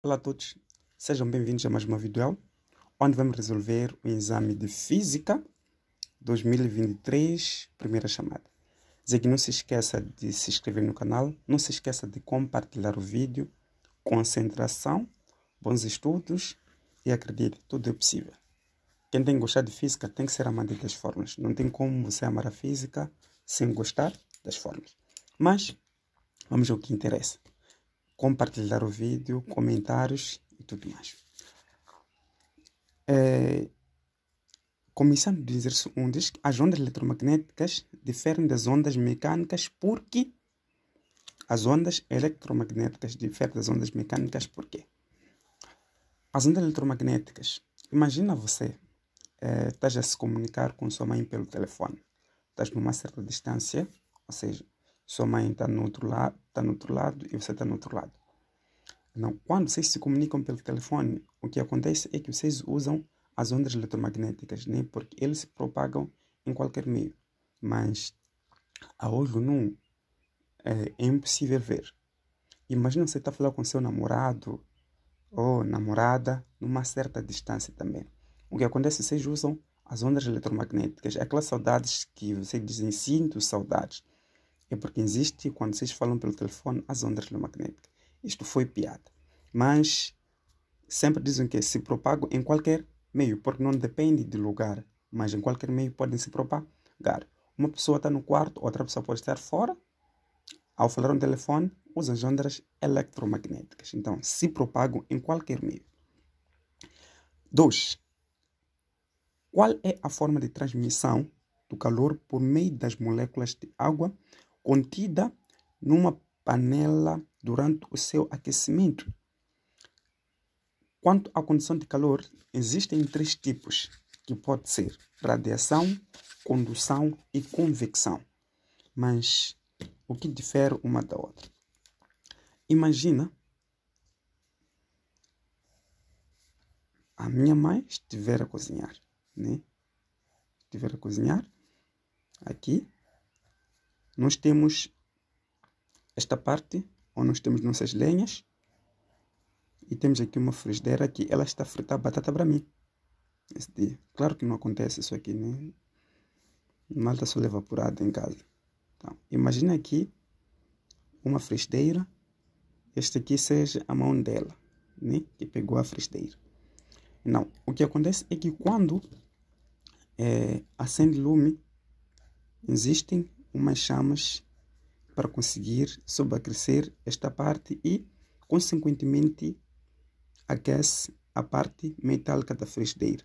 Olá a todos, sejam bem-vindos a mais uma videoaula, onde vamos resolver o exame de Física 2023, primeira chamada. Dizer que não se esqueça de se inscrever no canal, não se esqueça de compartilhar o vídeo, concentração, bons estudos e acredite, tudo é possível. Quem tem que gostar de Física tem que ser amante das fórmulas, não tem como você amar a Física sem gostar das fórmulas. Mas, vamos ao que interessa. Compartilhar o vídeo, comentários e tudo mais. Começando do exercício 1, diz que as ondas eletromagnéticas diferem das ondas mecânicas porque as ondas eletromagnéticas diferem das ondas mecânicas porque as ondas eletromagnéticas, imagina você estás a se comunicar com sua mãe pelo telefone, estás numa certa distância, ou seja, sua mãe está no outro lado e você está no outro lado. Então, quando vocês se comunicam pelo telefone, o que acontece é que vocês usam as ondas eletromagnéticas, né? Porque eles se propagam em qualquer meio. Mas a olho nu é impossível ver. Imagina você está falando com seu namorado ou namorada numa certa distância também. O que acontece é que vocês usam as ondas eletromagnéticas. Aquelas saudades que vocês dizem, sinto saudades. É porque existe, quando vocês falam pelo telefone, as ondas eletromagnéticas. Isto foi piada. Mas sempre dizem que se propagam em qualquer meio, porque não depende de lugar, mas em qualquer meio podem se propagar. Uma pessoa está no quarto, outra pessoa pode estar fora. Ao falar no telefone, usa as ondas eletromagnéticas. Então, se propagam em qualquer meio. 2. Qual é a forma de transmissão do calor por meio das moléculas de água contida numa panela durante o seu aquecimento? Quanto à condição de calor, existem 3 tipos, que pode ser radiação, condução e convecção. Mas o que difere uma da outra? Imagina a minha mãe estiver a cozinhar, né? Estiver a cozinhar, aqui nós temos esta parte onde nós temos nossas lenhas e temos aqui uma frigideira que ela está a fritar batata para mim. Esse dia. Claro que não acontece isso aqui, né? Malta só leva apurado em casa. Então, imagina aqui uma frigideira. Este aqui seja a mão dela, né? Que pegou a frigideira. Não, o que acontece é que quando acende lume, existem umas chamas para conseguir sobreaquecer esta parte e, consequentemente, aquece a parte metálica da frigideira.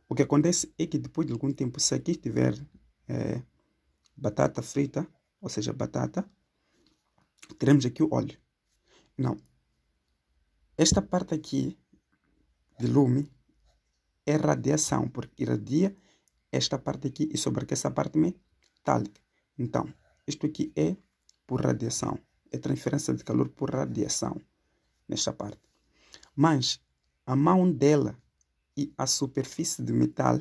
O que acontece é que depois de algum tempo, se aqui tiver batata frita, ou seja, batata, teremos aqui o óleo. Não. Esta parte aqui de lume é radiação, porque irradia esta parte aqui e sobreaquece a parte metálica. Então, isto aqui é por radiação. É transferência de calor por radiação nesta parte. Mas a mão dela e a superfície de metal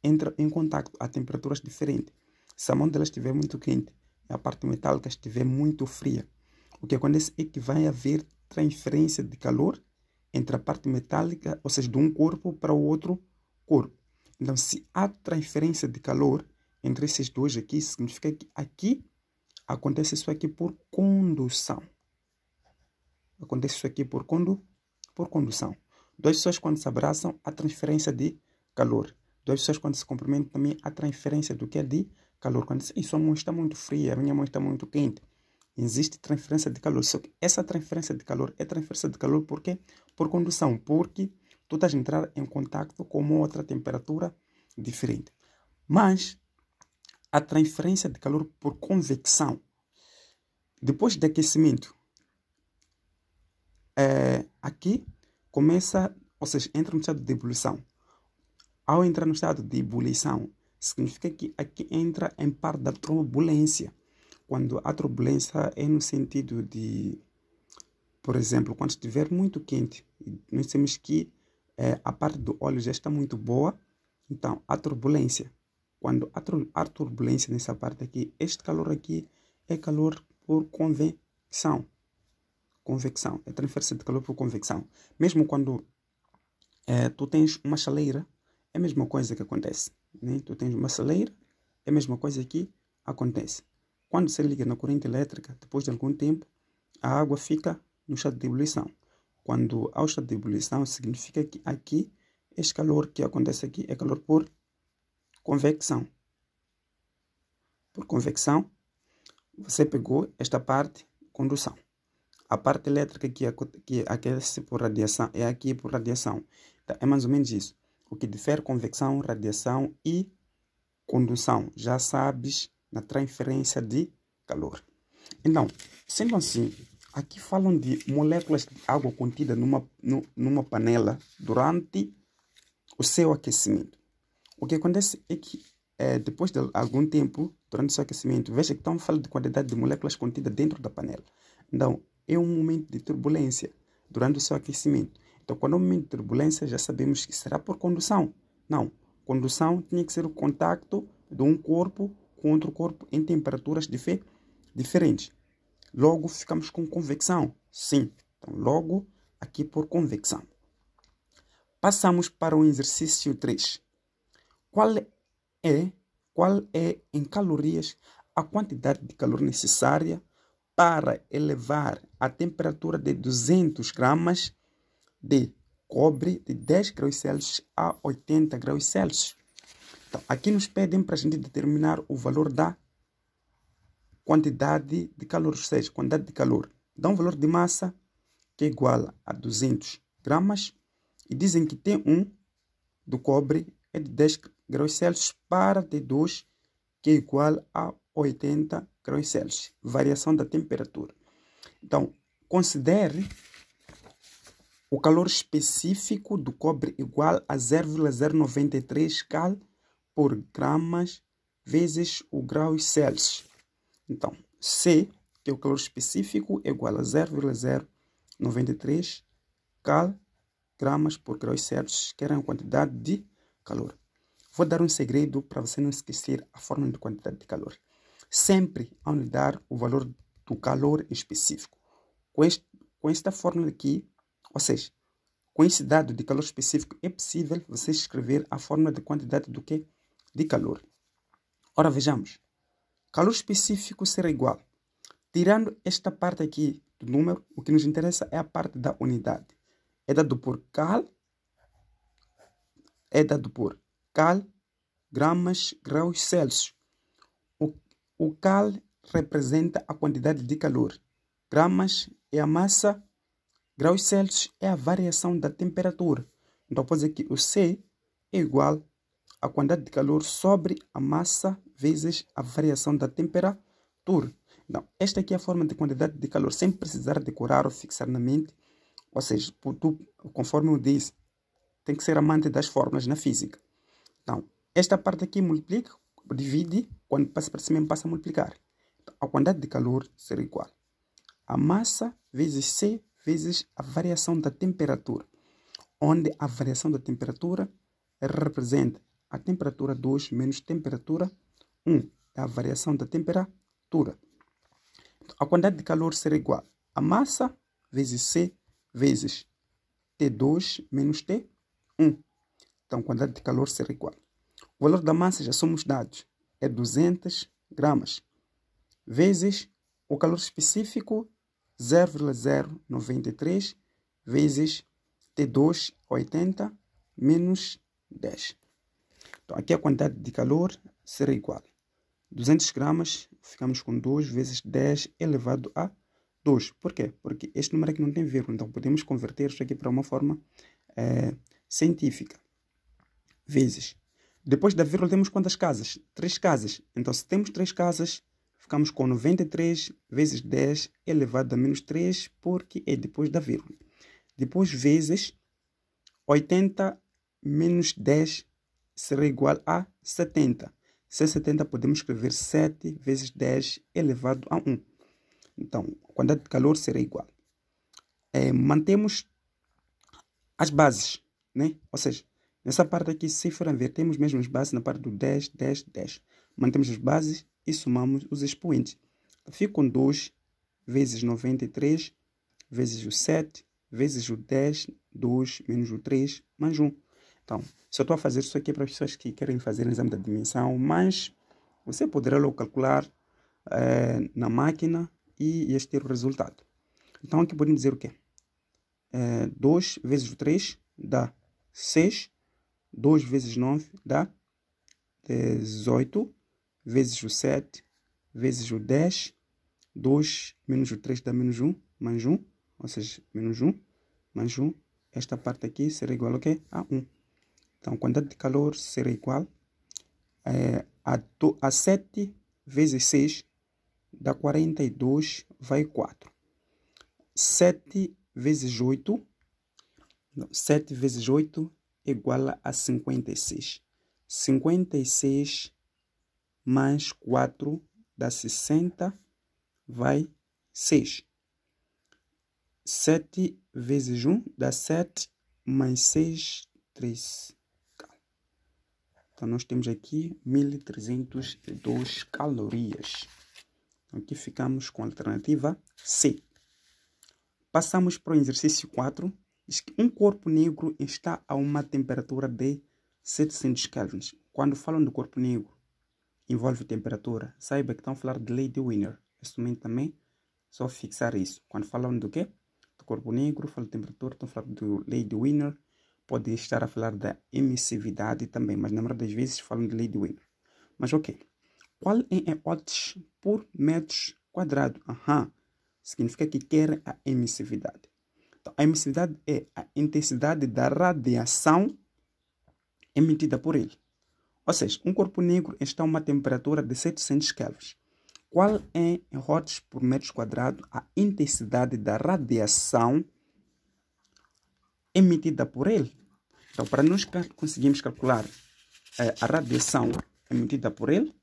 entram em contato a temperaturas diferentes. Se a mão dela estiver muito quente e a parte metálica estiver muito fria, o que acontece é que vai haver transferência de calor entre a parte metálica, ou seja, de um corpo para o outro corpo. Então, se há transferência de calor entre esses dois aqui, significa que aqui acontece isso aqui por condução. Acontece isso aqui por condução. Duas pessoas quando se abraçam, há transferência de calor. Duas pessoas quando se cumprimentam também, há transferência do que é de calor. Quando dizem, sua mão está muito fria, a minha mão está muito quente. Existe transferência de calor. Só que essa transferência de calor é transferência de calor por quê? Por condução. Porque tu estás a entrar em contato com uma outra temperatura diferente. Mas a transferência de calor por convecção, depois de aquecimento, aqui começa, ou seja, entra no estado de ebulição. Ao entrar no estado de ebulição, significa que aqui entra em parte da turbulência. Quando a turbulência é no sentido de, por exemplo, quando estiver muito quente, nós temos que a parte do óleo já está muito boa. Então, a turbulência, quando há turbulência nessa parte aqui, este calor aqui é calor por convecção. convecção. É transferência de calor por convecção. Mesmo quando tu tens uma chaleira, é a mesma coisa que acontece. Né? Tu tens uma chaleira, é a mesma coisa que acontece. Quando se liga na corrente elétrica, depois de algum tempo, a água fica no estado de ebulição. Quando há o estado de ebulição, significa que aqui, este calor que acontece aqui é calor por convecção. Por convecção, você pegou esta parte, condução. A parte elétrica que aquece por radiação é aqui por radiação. Então, é mais ou menos isso. O que difere convecção, radiação e condução. Já sabes na transferência de calor. Então, sendo assim, aqui falam de moléculas de água contida numa panela durante o seu aquecimento. O que acontece é que depois de algum tempo, durante o seu aquecimento, veja que estamos falando de quantidade de moléculas contidas dentro da panela. Então, é um momento de turbulência durante o seu aquecimento. Então, quando é um momento de turbulência, já sabemos que será por condução. Não, condução tinha que ser o contacto de um corpo com outro corpo em temperaturas diferentes. Logo, ficamos com convecção. Sim, então, logo aqui por convecção. Passamos para o exercício 3. Qual é em calorias a quantidade de calor necessária para elevar a temperatura de 200 gramas de cobre de 10 graus Celsius a 80 graus Celsius? Então, aqui nos pedem para a gente determinar o valor da quantidade de calor, ou seja, quantidade de calor. Dá um valor de massa que é igual a 200 gramas e dizem que T1 do cobre é de 10 graus Celsius para T2 que é igual a 80 graus Celsius. Variação da temperatura. Então, considere o calor específico do cobre igual a 0,093 cal por gramas vezes o graus Celsius. Então, C, que é o calor específico, é igual a 0,093 cal gramas por graus Celsius, que era a quantidade de calor. Vou dar um segredo para você não esquecer a fórmula de quantidade de calor. Sempre ao lhe dar o valor do calor específico. Com esta fórmula aqui, ou seja, com esse dado de calor específico, é possível você escrever a fórmula de quantidade do quê? De calor. Ora, vejamos. Calor específico será igual. Tirando esta parte aqui do número, o que nos interessa é a parte da unidade. É dado por cal, gramas, graus Celsius. O cal representa a quantidade de calor. Gramas é a massa, graus Celsius é a variação da temperatura. Então, pode dizer que o C é igual a quantidade de calor sobre a massa vezes a variação da temperatura. Então, esta aqui é a forma de quantidade de calor, sem precisar decorar ou fixar na mente. Ou seja, conforme eu disse, tem que ser amante das fórmulas na física. Então, esta parte aqui multiplica, divide, quando passa para cima passa a multiplicar. Então, a quantidade de calor será igual a massa vezes C vezes a variação da temperatura, onde a variação da temperatura representa a temperatura 2 menos temperatura 1. É a variação da temperatura. Então, a quantidade de calor será igual a massa vezes C vezes T2 menos T1. Então, a quantidade de calor será igual. O valor da massa já somos dados. É 200 gramas. Vezes o calor específico, 0,093 vezes T2, 80, menos 10. Então, aqui a quantidade de calor será igual. 200 gramas, ficamos com 2 vezes 10 elevado a 2. Por quê? Porque este número aqui não tem vírgula. Então, podemos converter isso aqui para uma forma científica. Vezes. Depois da vírgula temos quantas casas? 3 casas. Então, se temos 3 casas, ficamos com 93 vezes 10 elevado a menos 3, porque é depois da vírgula. Depois, vezes 80 menos 10 será igual a 70. Se é 70, podemos escrever 7 vezes 10 elevado a 1. Então, a quantidade de calor será igual. Mantemos as bases, né? Ou seja, nessa parte aqui, se for a ver, temos mesmo as bases na parte do 10, 10, 10. Mantemos as bases e somamos os expoentes. Fica com 2 vezes 93 vezes o 7, vezes o 10, 2 menos o 3, mais 1. Então, se eu estou a fazer isso aqui para as pessoas que querem fazer o exame da dimensão, mas você poderá logo calcular na máquina e este ter o resultado. Então, aqui podemos dizer o quê? 2 vezes o 3 dá 6. 2 vezes 9 dá 18. Vezes o 7, vezes o 10. 2 menos o 3 dá menos 1, mais 1. Ou seja, menos 1, mais 1. Esta parte aqui será igual ao quê? A 1. Então, a quantidade de calor será igual a 7 vezes 6 dá 42, vai 4. 7 vezes 8, 7 vezes 8 igual a 56. 56 mais 4 dá 60, vai 6. 7 vezes 1 dá 7, mais 6, 3. Então, nós temos aqui 1302 calorias. Então, aqui ficamos com a alternativa C. Passamos para o exercício 4. Diz que um corpo negro está a uma temperatura de 700 kelvins. Quando falam do corpo negro, envolve temperatura. Saiba que estão a falar de lei de Wiener. Este momento também, só fixar isso. Quando falam do quê? Do corpo negro, falam de temperatura, estão a falar do lei de Wiener. Pode estar a falar da emissividade também, mas na maioria das vezes falam de lei de Wiener. Mas ok. Qual é a watts por metros quadrados? Significa que quer a emissividade. Então, a emissividade é a intensidade da radiação emitida por ele. Ou seja, um corpo negro está a uma temperatura de 700 kelvins. Qual é em watts por metros quadrados a intensidade da radiação emitida por ele? Então, para nós conseguirmos calcular a radiação emitida por ele,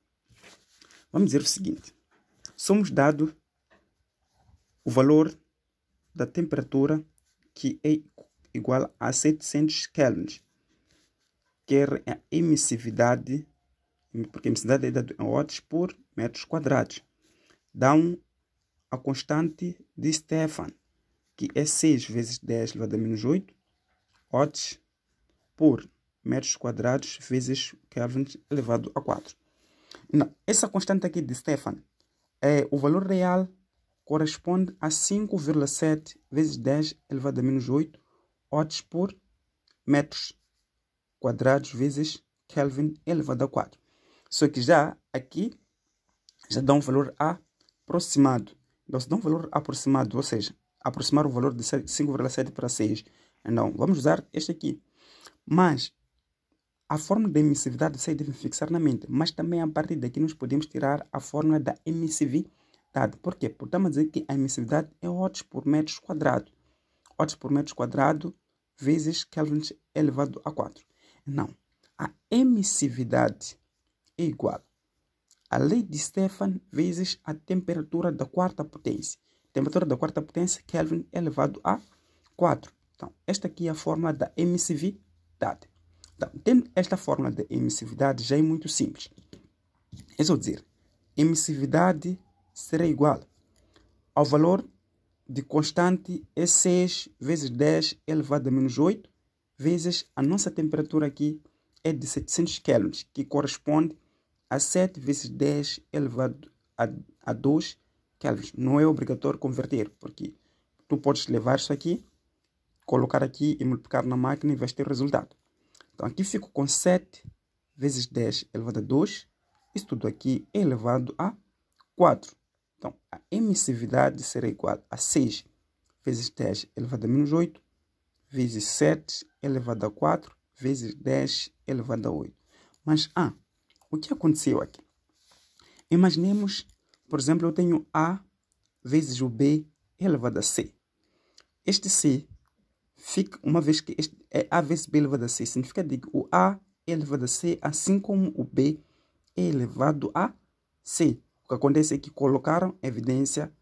vamos dizer o seguinte. Somos dado o valor da temperatura que é igual a 700 kelvins, que é a emissividade, porque a emissividade é dada em watts por metros quadrados. Dão a constante de Stefan, que é 6 vezes 10 elevado a menos 8 watts por metros quadrados vezes kelvins elevado a 4. Não, essa constante aqui de Stefan, o valor real corresponde a 5,7 vezes 10 elevado a menos 8 watts por metros quadrados vezes Kelvin elevado a 4. Só que já aqui já dá um valor aproximado. Então, se dá um valor aproximado, ou seja, aproximar o valor de 5,7 para 6. Então, vamos usar este aqui. Mas a fórmula da emissividade você deve fixar na mente. Mas também a partir daqui nós podemos tirar a fórmula da emissividade. Por quê? Porque estamos a dizer que a emissividade é watts por metros quadrados. Watts por metros quadrados vezes Kelvin elevado a 4. Não. A emissividade é igual a lei de Stefan vezes a temperatura da quarta potência. Temperatura da quarta potência, Kelvin elevado a 4. Então, esta aqui é a fórmula da emissividade. Então, tendo esta fórmula da emissividade, já é muito simples. É só dizer, emissividade será igual ao valor de constante é 6 vezes 10 elevado a menos 8, vezes a nossa temperatura aqui é de 700 kelvins, que corresponde a 7 vezes 10 elevado a 2 kelvins. Não é obrigatório converter, porque tu podes levar isso aqui, colocar aqui e multiplicar na máquina e vais ter o resultado. Então, aqui fico com 7 vezes 10 elevado a 2. Isso tudo aqui é elevado a 4. Então, a emissividade será igual a 6 vezes 10 elevado a menos 8, vezes 7 elevado a 4, vezes 10 elevado a 8. Mas, o que aconteceu aqui? Imaginemos, por exemplo, eu tenho A vezes o B elevado a C. Este C fica, uma vez que este é A vezes B elevado a C, significa que o A é elevado a C, assim como o B é elevado a C. O que acontece é que colocaram evidência,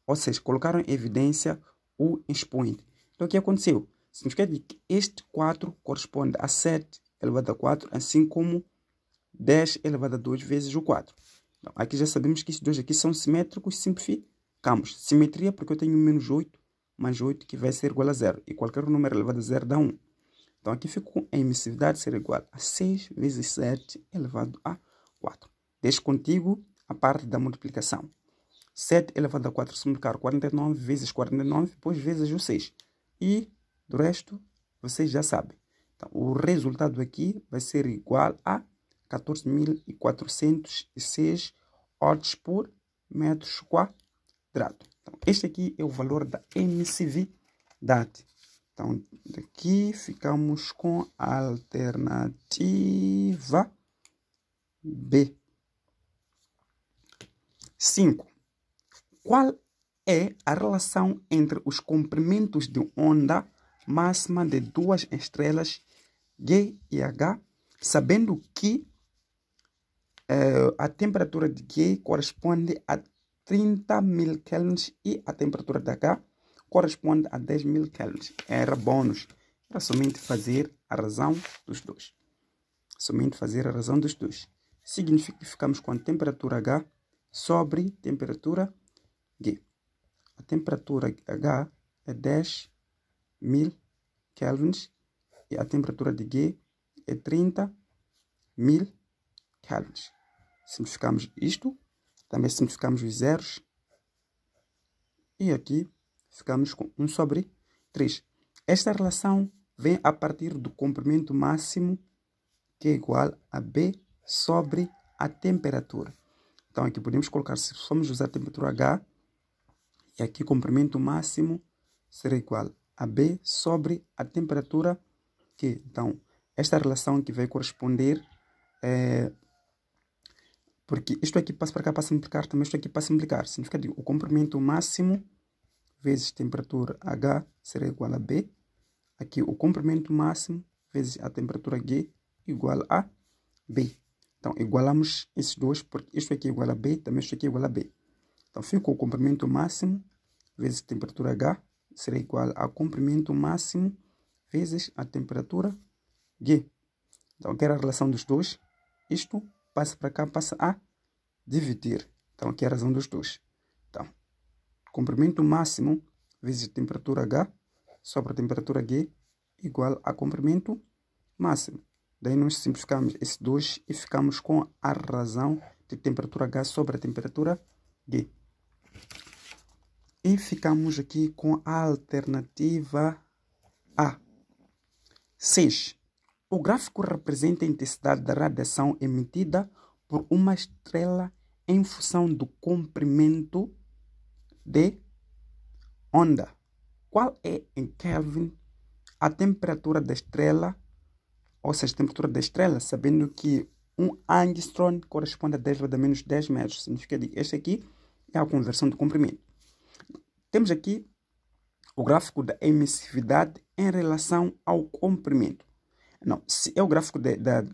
ou seja, colocaram em evidência o expoente. Então, o que aconteceu? Significa que este 4 corresponde a 7 elevado a 4, assim como 10 elevado a 2 vezes o 4. Então, aqui já sabemos que esses dois aqui são simétricos, simplificamos. Simetria, porque eu tenho menos 8 mais 8, que vai ser igual a 0. E qualquer número elevado a 0 dá 1. Então, aqui ficou a emissividade ser igual a 6 vezes 7 elevado a 4. Deixo contigo a parte da multiplicação. 7 elevado a 4, se multiplicar 49 vezes 49, depois vezes o 6. E do resto, vocês já sabem. Então, o resultado aqui vai ser igual a 14.406 watts por metros quadrados. Então, este aqui é o valor da emissividade. Então, daqui ficamos com a alternativa B. 5. Qual é a relação entre os comprimentos de onda máxima de duas estrelas G e H, sabendo que a temperatura de G corresponde a 30.000 kelvins e a temperatura de H corresponde a 10.000 kelvins. Era bônus. Era somente fazer a razão dos dois. Somente fazer a razão dos dois. Significa que ficamos com a temperatura H sobre temperatura G. A temperatura H é 10.000 kelvins e a temperatura de G é 30.000 kelvins. Simplificamos isto, também simplificamos os zeros e aqui ficamos com 1 sobre 3. Esta relação vem a partir do comprimento máximo, que é igual a B sobre a temperatura. Então aqui podemos colocar, se formos usar a temperatura H, e aqui o comprimento máximo será igual a B sobre a temperatura Q. Então, esta relação que vai corresponder, porque isto aqui passa para cá para simplificar, também isto aqui para simplificar. Significa que o comprimento máximo vezes temperatura H será igual a B. Aqui o comprimento máximo vezes a temperatura G igual a B. Então, igualamos esses dois, porque isto aqui é igual a B, também isto aqui é igual a B. Então, fica o comprimento máximo vezes temperatura H será igual a comprimento máximo vezes a temperatura G. Então, quero a relação dos dois. Isto passa para cá, passa a dividir. Então, aqui é a razão dos dois. Então, comprimento máximo vezes a temperatura H sobre a temperatura G igual a comprimento máximo. Daí nós simplificamos esses dois e ficamos com a razão de temperatura H sobre a temperatura G. E ficamos aqui com a alternativa A. 6. O gráfico representa a intensidade da radiação emitida por uma estrela em função do comprimento de onda. Qual é, em Kelvin, a temperatura da estrela, ou seja, a temperatura da estrela, sabendo que um angstrom corresponde a 10 elevado a menos 10 metros. Significa que este aqui é a conversão do comprimento. Temos aqui o gráfico da emissividade em relação ao comprimento. Não, se é o gráfico da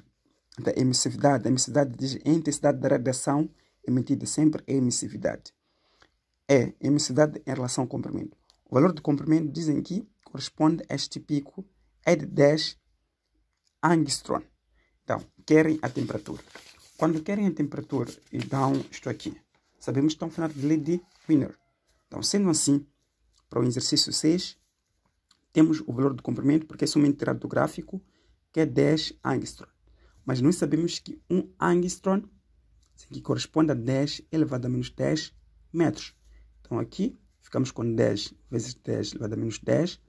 emissividade, a emissividade diz a intensidade da radiação emitida, sempre é emissividade. É emissividade em relação ao comprimento. O valor do comprimento, dizem que corresponde a este pico, é de 10 angstrom. Então, querem a temperatura. Quando querem a temperatura e dão isto aqui, sabemos que estão falando de lei de Wiener. Então, sendo assim, para o exercício 6, temos o valor do comprimento, porque é somente tirado do gráfico, que é 10 angstrom. Mas nós sabemos que um angstrom que corresponde a 10 elevado a menos 10 metros. Então, aqui ficamos com 10 vezes 10 elevado a menos 10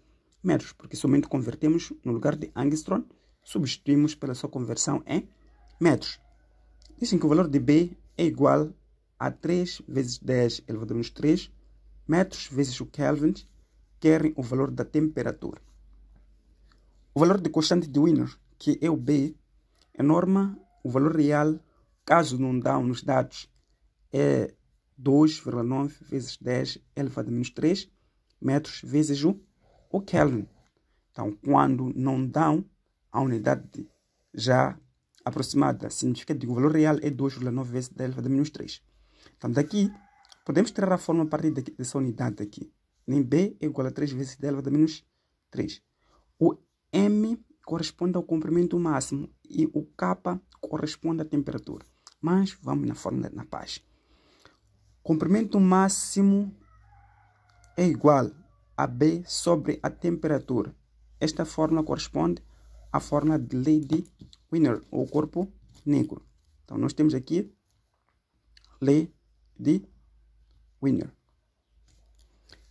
metros, porque somente convertemos no lugar de angstrom, substituímos pela sua conversão em metros. Dizem que o valor de B é igual a 3 vezes 10 elevado a menos 3 metros vezes o Kelvin. Querem o valor da temperatura. O valor de constante de Wiener, que é o B, é norma, o valor real, caso não dão nos dados, é 2,9 vezes 10 elevado a menos 3 metros vezes o Kelvin. Então, quando não dão a unidade já aproximada, significa que o valor real é 2,9 vezes 10 elevado a menos 3. Então, daqui, podemos tirar a forma a partir dessa unidade aqui. Nem B é igual a 3 vezes 10 elevado a menos 3. O M corresponde ao comprimento máximo e o K corresponde à temperatura. Mas vamos na fórmula na paz. Comprimento máximo é igual AB sobre a temperatura. Esta fórmula corresponde à fórmula de lei de Wiener, ou corpo negro. Então, nós temos aqui lei de Wiener.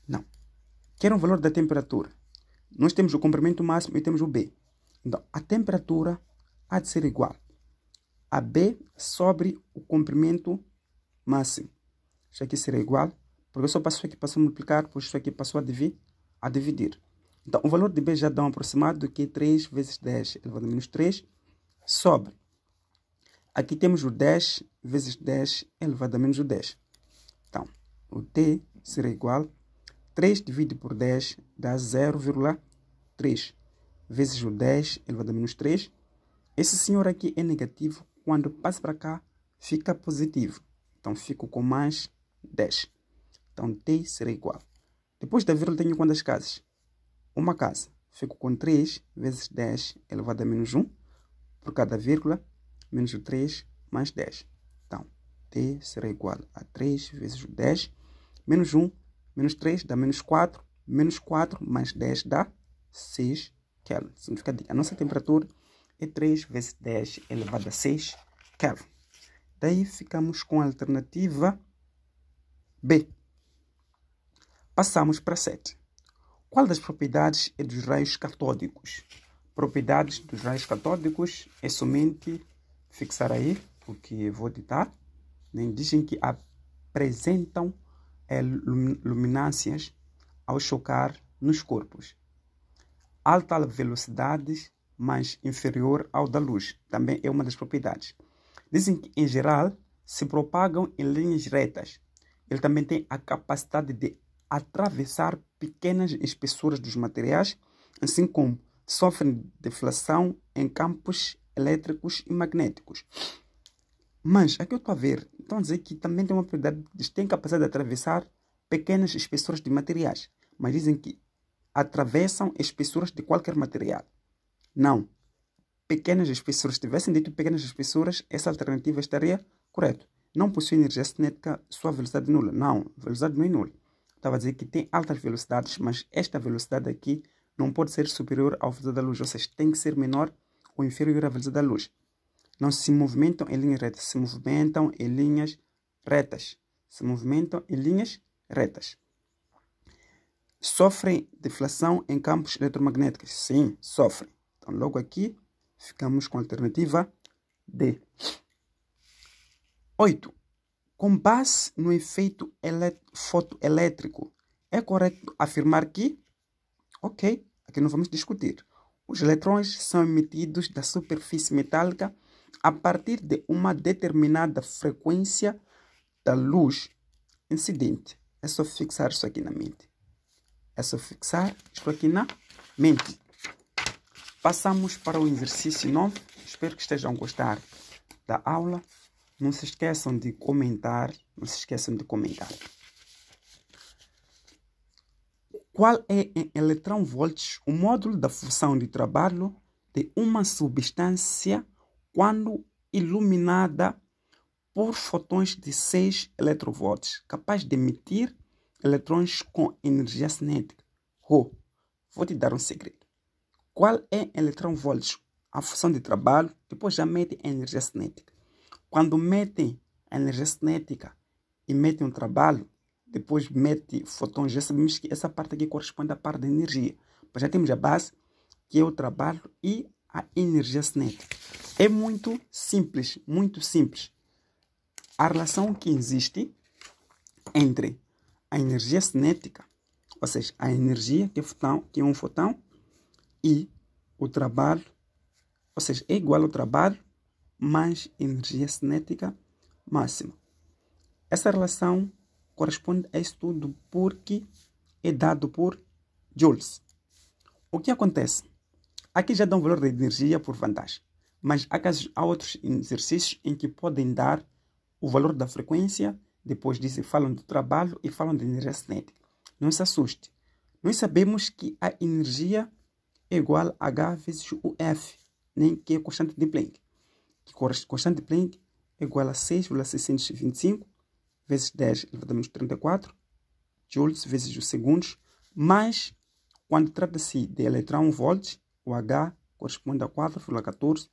Não. Quero um valor da temperatura. Nós temos o comprimento máximo e temos o B. Então, a temperatura há de ser igual a B sobre o comprimento máximo. Isso aqui será igual, porque eu só passo aqui, passou a multiplicar, pois isso aqui passou a dividir. Então, o valor de B já dá um aproximado, que é 3 vezes 10 elevado a menos 3, sobre. Aqui temos o 10 vezes 10 elevado a menos o 10. Então, o T será igual, 3 dividido por 10 dá 0,3 vezes o 10 elevado a menos 3. Esse senhor aqui é negativo, quando passa para cá, fica positivo. Então, fico com mais 10. Então, T será igual. Depois da vírgula, tenho quantas casas? Uma casa. Fico com 3 vezes 10 elevado a menos 1. Por cada vírgula, menos o 3 mais 10. Então, T será igual a 3 vezes o 10, menos 1, menos 3 dá menos 4 mais 10 dá 6 Kelvin. Significa que a nossa temperatura é 3 vezes 10 elevado a 6 Kelvin. Daí ficamos com a alternativa B. Passamos para 7. Qual das propriedades é dos raios catódicos? Propriedades dos raios catódicos é somente fixar aí o que vou ditar. Dizem que apresentam luminâncias ao chocar nos corpos. Alta velocidade, mas inferior ao da luz. Também é uma das propriedades. Dizem que, em geral, se propagam em linhas retas. Ele também tem a capacidade de atravessar pequenas espessuras dos materiais, assim como sofrem deflação em campos elétricos e magnéticos. Mas, aqui eu estou a ver, estão a dizer que também tem uma propriedade, tem capacidade de atravessar pequenas espessuras de materiais, mas dizem que atravessam espessuras de qualquer material. Não. Pequenas espessuras, se tivessem dito pequenas espessuras, essa alternativa estaria correta. Não possui energia cinética, sua velocidade nula. Não, a velocidade não é nula. Estava a dizer que tem altas velocidades, mas esta velocidade aqui não pode ser superior à velocidade da luz, ou seja, tem que ser menor ou inferior à velocidade da luz. Não se movimentam em linhas retas, se movimentam em linhas retas. Se movimentam em linhas retas. Sofrem deflação em campos eletromagnéticos? Sim, sofrem. Então, logo aqui, ficamos com a alternativa D. 8. Com base no efeito fotoelétrico, é correto afirmar que, ok, aqui não vamos discutir, os eletrões são emitidos da superfície metálica a partir de uma determinada frequência da luz incidente. É só fixar isso aqui na mente. É só fixar isto aqui na mente. Passamos para o exercício 9. Espero que estejam a gostar da aula. Não se esqueçam de comentar. Não se esqueçam de comentar. Qual é, em eletronvolts, o módulo da função de trabalho de uma substância quando iluminada por fotões de 6 eletronvolts, capaz de emitir eletrões com energia cinética? Vou te dar um segredo. Qual é, em eletronvolts, a função de trabalho? Depois já mete a energia cinética. Quando metem a energia cinética e metem um trabalho, depois mete fotões, já sabemos que essa parte aqui corresponde à parte da energia. Mas já temos a base, que é o trabalho e a energia cinética. É muito simples, muito simples. A relação que existe entre a energia cinética, ou seja, a energia que é um fotão, e o trabalho, ou seja, é igual ao trabalho mais energia cinética máxima. Essa relação corresponde a isso tudo porque é dado por joules. O que acontece? Aqui já dá um valor de energia por vantagem, mas há outros exercícios em que podem dar o valor da frequência, depois disso falam do trabalho e falam de energia cinética. Não se assuste. Nós sabemos que a energia é igual a H vezes o F, nem que é a constante de Planck. Que constante de Planck é igual a 6,625 vezes 10 elevado a menos 34 joules vezes os segundos Mas, quando trata-se de elétron-volts, o H corresponde a 4,14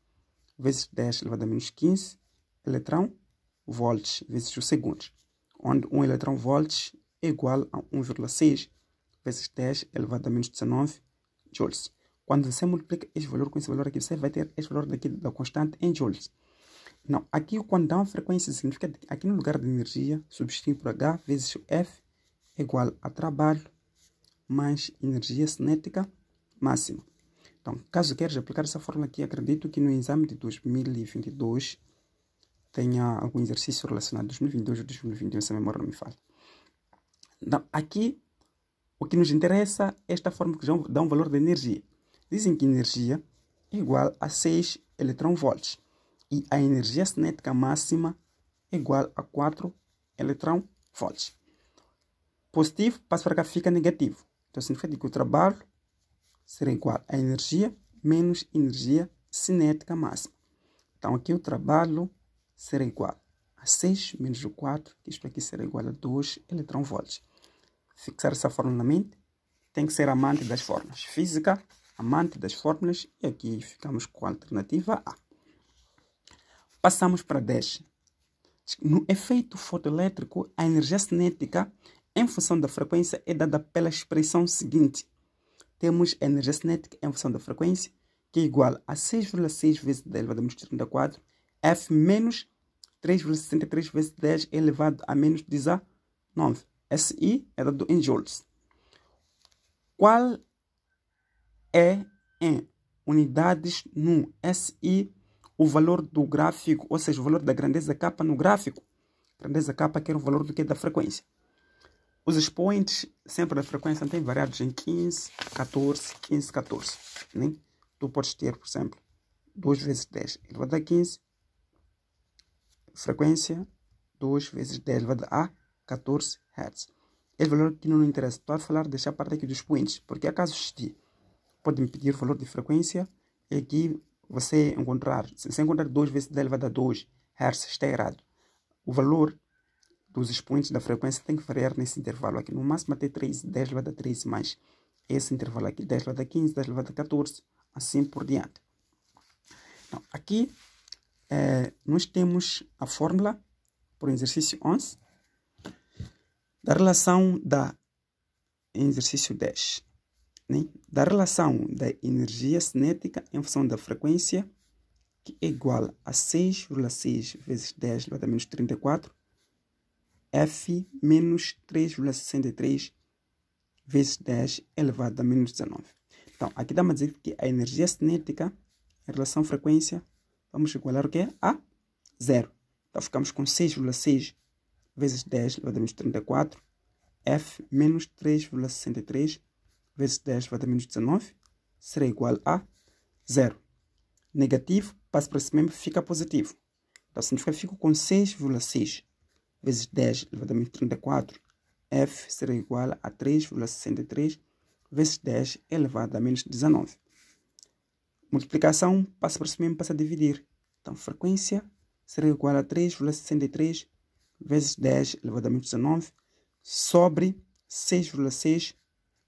vezes 10 elevado a menos 15 elétron-volts vezes os segundos, onde 1 elétron-volts é igual a 1,6 vezes 10 elevado a menos 19 joules. Quando você multiplica esse valor com esse valor aqui, você vai ter esse valor daqui da constante em joules. Não, aqui quando dá uma frequência, significa que aqui no lugar de energia, substitui por H vezes o F é igual a trabalho mais energia cinética máxima. Então, caso queiras aplicar essa fórmula aqui, acredito que no exame de 2022 tenha algum exercício relacionado a 2022 ou 2021, se a memória não me falha. Então, aqui, o que nos interessa é esta fórmula que já dá um valor de energia. Dizem que energia é igual a 6 elétron-volts. E a energia cinética máxima é igual a 4 elétron-volts. Positivo, passa para cá, fica negativo. Então, significa que o trabalho será igual a energia menos energia cinética máxima. Então, aqui o trabalho será igual a 6 menos o 4, que isto aqui será igual a 2 elétron-volts. Fixar essa fórmula na mente, tem que ser amante das fórmulas. Física, amante das fórmulas, e aqui ficamos com a alternativa A. Passamos para 10. No efeito fotoelétrico, a energia cinética em função da frequência é dada pela expressão seguinte. Temos a energia cinética em função da frequência, que é igual a 6,6 vezes 10 elevado a menos 34, F menos 3,63 vezes 10 elevado a menos 19. SI é dado em joules. Qual é em unidades no SI o valor do gráfico, ou seja, o valor da grandeza K no gráfico? Grandeza K que era o valor do que? Da frequência. Os expoentes sempre da frequência têm variados em 15, 14, 15, 14. Né? Tu podes ter, por exemplo, 2 vezes 10 elevado a 15, frequência 2 vezes 10 elevado a 14 Hz. Esse valor aqui não nos interessa. Estou a falar, deixar a parte aqui dos expoentes, porque acaso existir, pode me pedir o valor de frequência e aqui você encontrar, se você encontrar 2 vezes 10 elevado a 2 Hz, está errado. O valor dos expoentes da frequência tem que variar nesse intervalo aqui. No máximo até 13, 10 elevado a 13 mais esse intervalo aqui. 10 elevado a 15, 10 elevado a 14, assim por diante. Então, aqui nós temos a fórmula por exercício 11 da relação em exercício 10. Né? Da relação da energia cinética em função da frequência, que é igual a 6,6 vezes 10 elevado a menos 34, F menos 3,63 vezes 10 elevado a menos 19. Então, aqui dá-me a dizer que a energia cinética em relação à frequência, vamos igualar o que? A 0. Então, ficamos com 6,6 vezes 10 elevado a menos 34, F menos 3,63 vezes 10 elevado a menos 19 será igual a 0. Negativo, passa para cima, fica positivo. Então, significa que fico com 6,6 vezes 10 elevado a menos 34, F será igual a 3,63 vezes 10 elevado a menos 19. Multiplicação, passa para cima, passa a dividir. Então, frequência será igual a 3,63 vezes 10 elevado a menos 19 sobre 6,6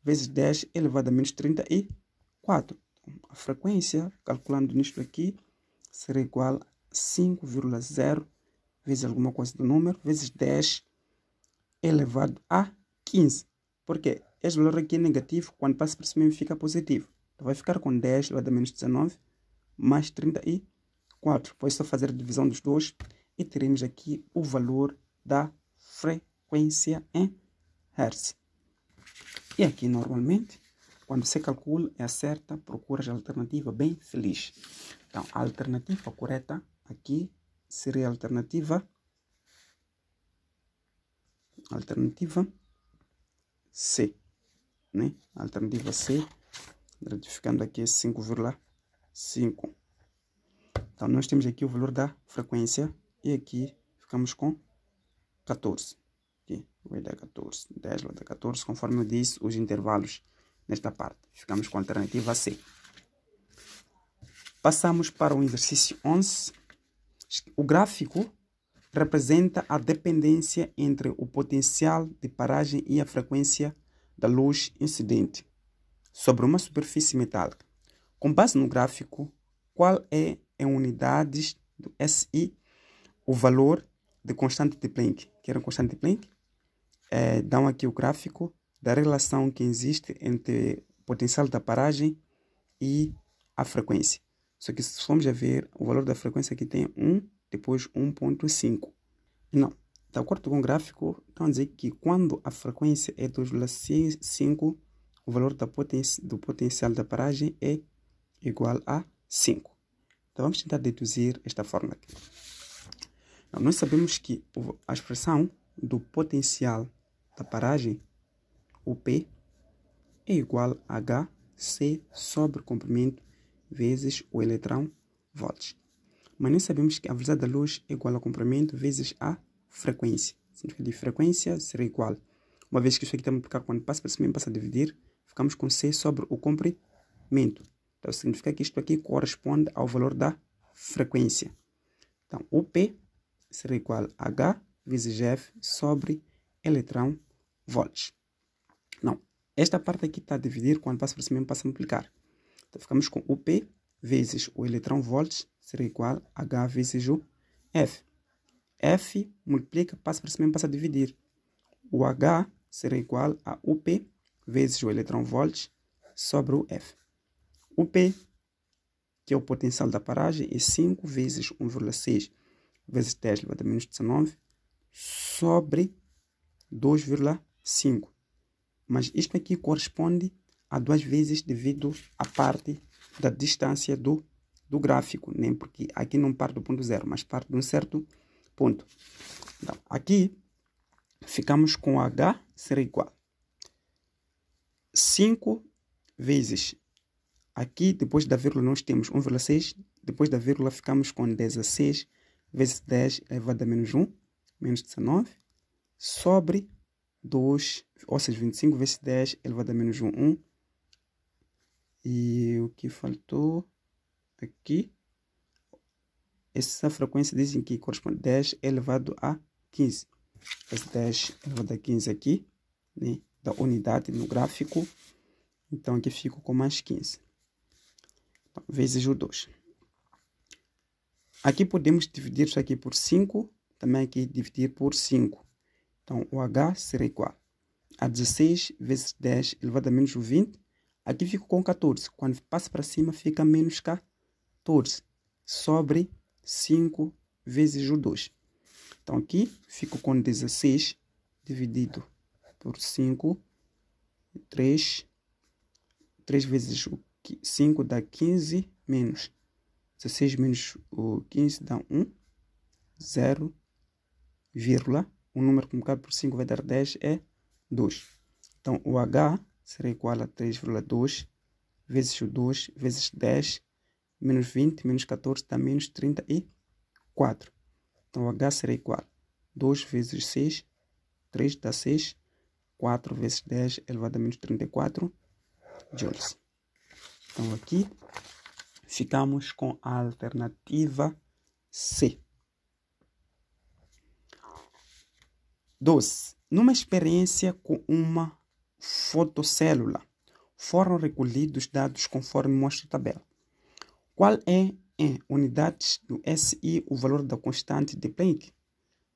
vezes 10 elevado a menos 34. Então, a frequência, calculando nisto aqui, será igual a 5,0 vezes alguma coisa do número, vezes 10 elevado a 15. Por quê? Este valor aqui é negativo, quando passa por cima fica positivo. Então vai ficar com 10 elevado a menos 19 mais 34. Depois só fazer a divisão dos dois e teremos aqui o valor da frequência em Hz. E aqui normalmente, quando você calcula e acerta, procura a alternativa bem feliz. Então a alternativa correta aqui seria a alternativa C, né? A alternativa C, retificando aqui 5,5. Então nós temos aqui o valor da frequência e aqui ficamos com 14. Aqui vai dar 14, 10 vai dar 14, conforme eu disse os intervalos nesta parte. Ficamos com a alternativa C. Passamos para o exercício 11. O gráfico representa a dependência entre o potencial de paragem e a frequência da luz incidente sobre uma superfície metálica. Com base no gráfico, qual é, em unidades do SI, o valor de constante de Planck? Querem constante de Planck? Dão aqui o gráfico da relação que existe entre o potencial da paragem e a frequência. Só que se formos a ver, o valor da frequência aqui tem 1, depois 1.5. Não, de acordo com o gráfico, estão a dizer que quando a frequência é 2,5, o valor do potencial da paragem é igual a 5. Então vamos tentar deduzir esta fórmula aqui. Então, nós sabemos que a expressão do potencial da paragem, o P, é igual a HC sobre comprimento vezes o eletrão volts. Mas nós sabemos que a velocidade da luz é igual ao comprimento vezes a frequência. Significa que a frequência será igual. Uma vez que isso aqui está multiplicado quando passa para cima e passa a dividir, ficamos com C sobre o comprimento. Então significa que isto aqui corresponde ao valor da frequência. Então o P será igual a H vezes F sobre eletrão volts. Não, esta parte aqui está a dividir quando passa para cima e passa a multiplicar. Então ficamos com o P vezes o eletrão volts será igual a H vezes o F. F multiplica, passa para cima e passa a dividir. O H será igual a UP vezes o eletrão volts sobre o F. O P, que é o potencial da paragem, é 5 vezes 1,6 vezes 10 elevado a menos 19 sobre 2,5. Mas isto aqui corresponde a 2 vezes devido à parte da distância do gráfico, né? Porque aqui não parte do ponto zero, mas parte de um certo ponto. Então, aqui ficamos com H será igual 5 vezes, aqui depois da vírgula nós temos 1,6, depois da vírgula ficamos com 16 vezes 10 elevado a menos 1, menos 19, sobre 2, ou seja, 25 vezes 10 elevado a menos 1. E o que faltou aqui, essa frequência dizem que corresponde a 10 elevado a 15. Esse 10 elevado a 15 aqui, né, da unidade no gráfico. Então aqui fico com mais 15. Então, vezes o 2. Aqui podemos dividir isso aqui por 5. Também aqui dividir por 5. Então o H será igual a 16 vezes 10 elevado a menos 20. Aqui fico com 14. Quando passa para cima fica menos 14. Sobre 5 vezes o 2. Então aqui fico com 16 dividido por 5. 3 vezes o 5 dá 15 menos 16 menos o 15 dá 1. 0, vírgula. O número multiplicado por 5 vai dar 10 é 2. Então o H será igual a 3,2 vezes o 2 vezes 10 menos 20 menos 14 dá menos 34. Então o H será igual a 2 vezes 6, 3 dá 6, 4 vezes 10 elevado a menos 34 joules. Então aqui ficamos com a alternativa C. 12. Numa experiência com uma fotocélula, foram recolhidos dados conforme mostra a tabela. Qual é, em unidades do SI, o valor da constante de Planck?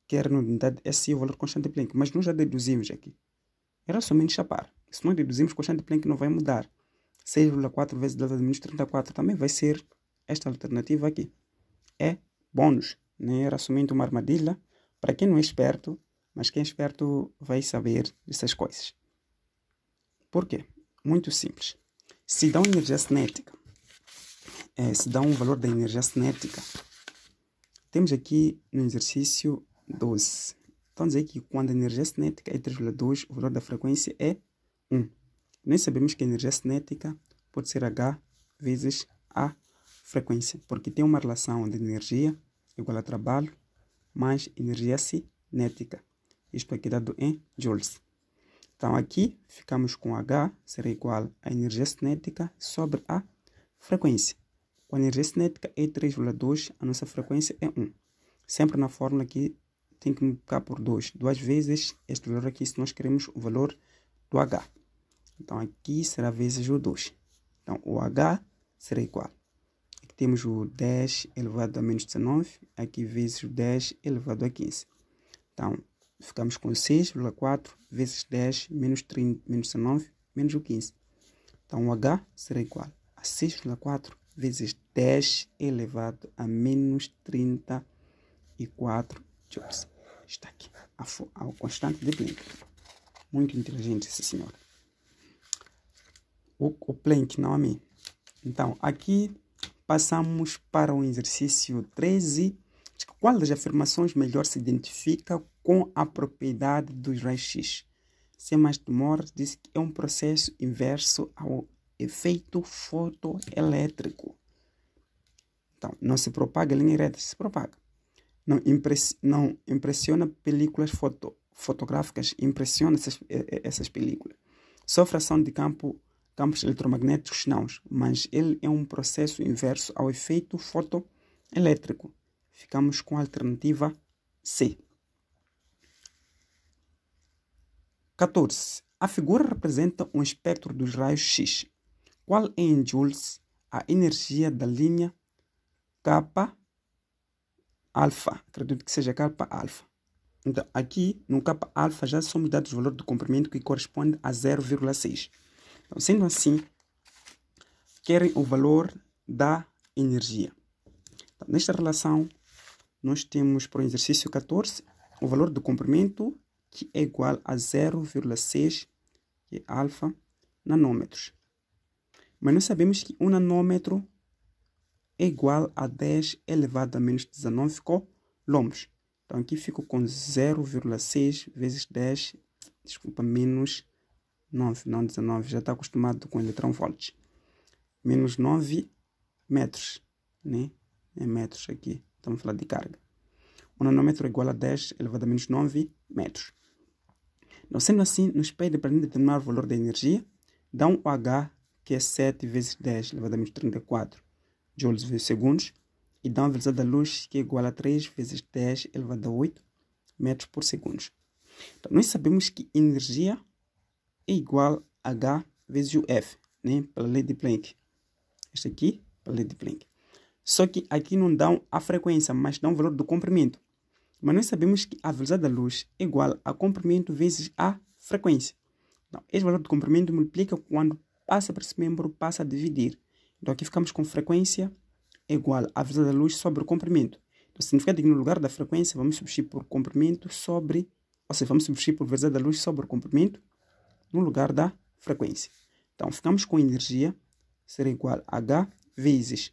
Quer na unidade SI o valor constante de Planck, mas nós já deduzimos aqui. Era somente chapar. Se nós deduzimos, constante de Planck não vai mudar. 6,4 vezes 10 a menos 34 também vai ser esta alternativa aqui. É bônus, né? Era somente uma armadilha para quem não é esperto, mas quem é esperto vai saber dessas coisas. Por quê? Muito simples. Se dá uma energia cinética, se dá um valor da energia cinética, temos aqui no exercício 12. Então, dizer que quando a energia cinética é 3,2, o valor da frequência é 1. Nós sabemos que a energia cinética pode ser H vezes a frequência, porque tem uma relação de energia igual a trabalho mais energia cinética. Isto aqui dado em joules. Então aqui ficamos com H será igual a energia cinética sobre a frequência. Com a energia cinética é 3,2, a nossa frequência é 1. Sempre na fórmula aqui tem que multiplicar por 2. 2 vezes este valor aqui se nós queremos o valor do H. Então, aqui será vezes o 2. Então, o H será igual. Aqui temos o 10 elevado a menos 19. Aqui vezes o 10 elevado a 15. Então, ficamos com 6,4 vezes 10 menos 30, menos 19 menos o 15. Então, o H será igual a 6,4 vezes 10 elevado a menos 34 joules. Está aqui, a constante de Planck. Muito inteligente esse senhor. O Planck, não a mim. Então, aqui passamos para o exercício 13. Qual das afirmações melhor se identifica com a propriedade dos raios X? C. Demore disse que é um processo inverso ao efeito fotoelétrico. Então, não se propaga em linha reta, se propaga. Não impressiona películas fotográficas, impressiona essas películas. Sofre ação de campos eletromagnéticos, não, mas ele é um processo inverso ao efeito fotoelétrico. Ficamos com a alternativa C. 14. A figura representa um espectro dos raios X. Qual é em joules a energia da linha kappa alfa? Acredito que seja kappa alfa. Então, aqui no kappa alfa já somos dados o valor do comprimento que corresponde a 0,6. Então, sendo assim, querem o valor da energia. Então, nesta relação, nós temos para o exercício 14 o valor do comprimento que é igual a 0,6 que é alfa nanômetros. Mas nós sabemos que um nanômetro é igual a 10 elevado a menos 19 coulombs. Então aqui fico com 0,6 vezes 10, menos 9, não 19, já está acostumado com eletronvolts. Menos 9 metros, né? É metros aqui, estamos falando de carga. Um nanômetro é igual a 10 elevado a menos 9 metros. Então, sendo assim, nos pede para determinar o valor da energia, dão o H, que é 7 vezes 10 elevado a menos 34 joules vezes segundos, e dão a velocidade da luz, que é igual a 3 vezes 10 elevado a 8 metros por segundo. Então, nós sabemos que energia é igual a H vezes o F, né? Pela lei de Planck. Este aqui, pela lei de Planck. Só que aqui não dão a frequência, mas dão o valor do comprimento. Mas nós sabemos que a velocidade da luz é igual a comprimento vezes a frequência. Então, este valor do comprimento multiplica quando passa para esse membro, passa a dividir. Então, aqui ficamos com frequência igual a velocidade da luz sobre o comprimento. Então, significa que no lugar da frequência, vamos substituir por comprimento sobre... Ou seja, vamos substituir por velocidade da luz sobre o comprimento no lugar da frequência. Então, ficamos com energia será igual a H vezes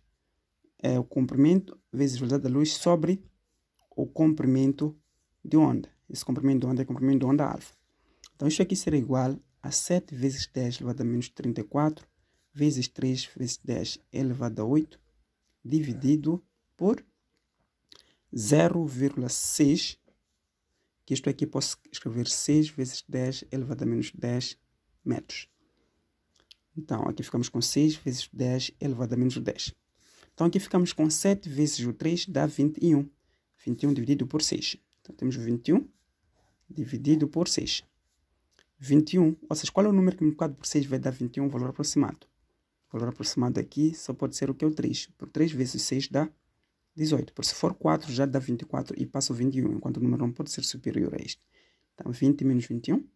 o comprimento vezes a velocidade da luz sobre o comprimento de onda. Esse comprimento de onda é o comprimento de onda alfa. Então, isso aqui será igual a 7 vezes 10 elevado a menos 34 vezes 3 vezes 10 elevado a 8 dividido por 0,6, que isto aqui posso escrever 6 vezes 10 elevado a menos 10 metros. Então, aqui ficamos com 6 vezes 10 elevado a menos 10. Então, aqui ficamos com 7 vezes o 3 dá 21. 21 dividido por 6. Então, temos 21 dividido por 6. 21, ou seja, qual é o número que multiplicado por 6 vai dar 21, valor aproximado? O valor aproximado aqui só pode ser o que é o 3. Por 3 vezes 6 dá 18. Por se for 4 já dá 24 e passa o 21, enquanto o número não pode ser superior a este. Então, 20 menos 21,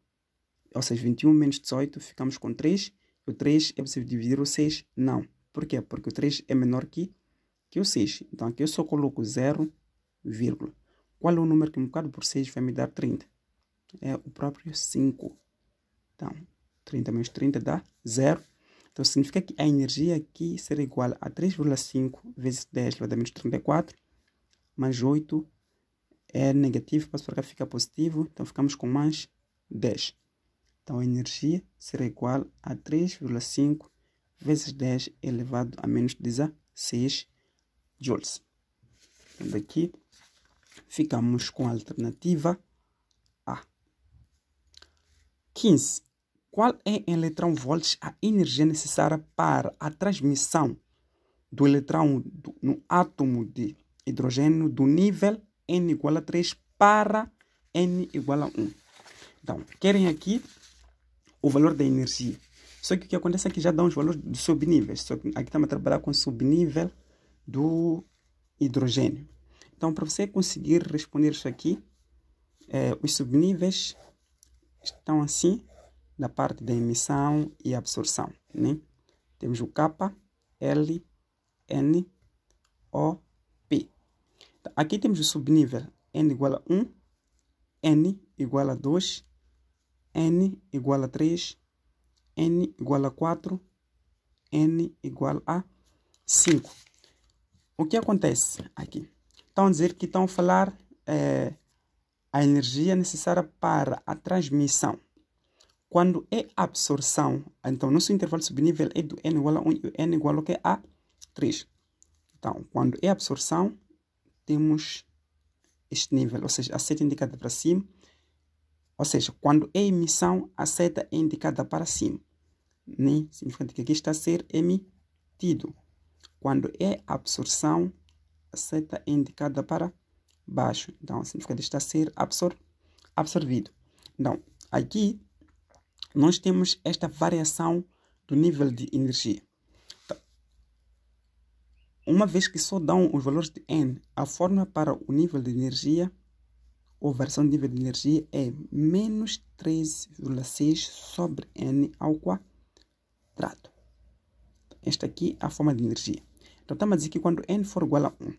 ou seja, 21 menos 18, ficamos com 3. O 3 é possível dividir o 6? Não. Por quê? Porque o 3 é menor que o 6. Então, aqui eu só coloco 0, vírgula. Qual é o número que multiplicado por 6 vai me dar 30? É o próprio 5. Então, 30 menos 30 dá 0. Então, significa que a energia aqui será igual a 3,5 vezes 10 elevado a menos 34, mais 8 é negativo, passo para cá, fica positivo, então ficamos com mais 10. Então, a energia será igual a 3,5 vezes 10 elevado a menos 16 joules. Então, daqui ficamos com a alternativa A. 15. Qual é em eletronvolts a energia necessária para a transmissão do elétron no átomo de hidrogênio do nível N igual a 3 para N igual a 1? Então, querem aqui o valor da energia. Só que o que acontece aqui já dá os valores de subníveis. Só que aqui estamos a trabalhar com o subnível do hidrogênio. Então, para você conseguir responder isso aqui, os subníveis estão assim, na parte da emissão e absorção, né? Temos o K, L, N, O, P. Aqui temos o subnível N igual a 1, N igual a 2, N igual a 3, N igual a 4, N igual a 5. O que acontece aqui? Estão a dizer que estão a falar a energia necessária para a transmissão. Quando é absorção, então nosso intervalo subnível é do N igual a 1 e o N igual a 3. Então, quando é absorção, temos este nível, ou seja, a seta indicada para cima. Ou seja, quando é emissão, a seta é indicada para cima. Né? Significa que aqui está a ser emitido. Quando é absorção, a seta é indicada para baixo. Então, significa que está a ser absorvido. Então, aqui nós temos esta variação do nível de energia. Então, uma vez que só dão os valores de N, a fórmula para o nível de energia, ou variação de nível de energia, é menos 13,6 sobre N ao quadrado. Esta aqui é a forma de energia. Então, estamos a dizer que quando N for igual a 1,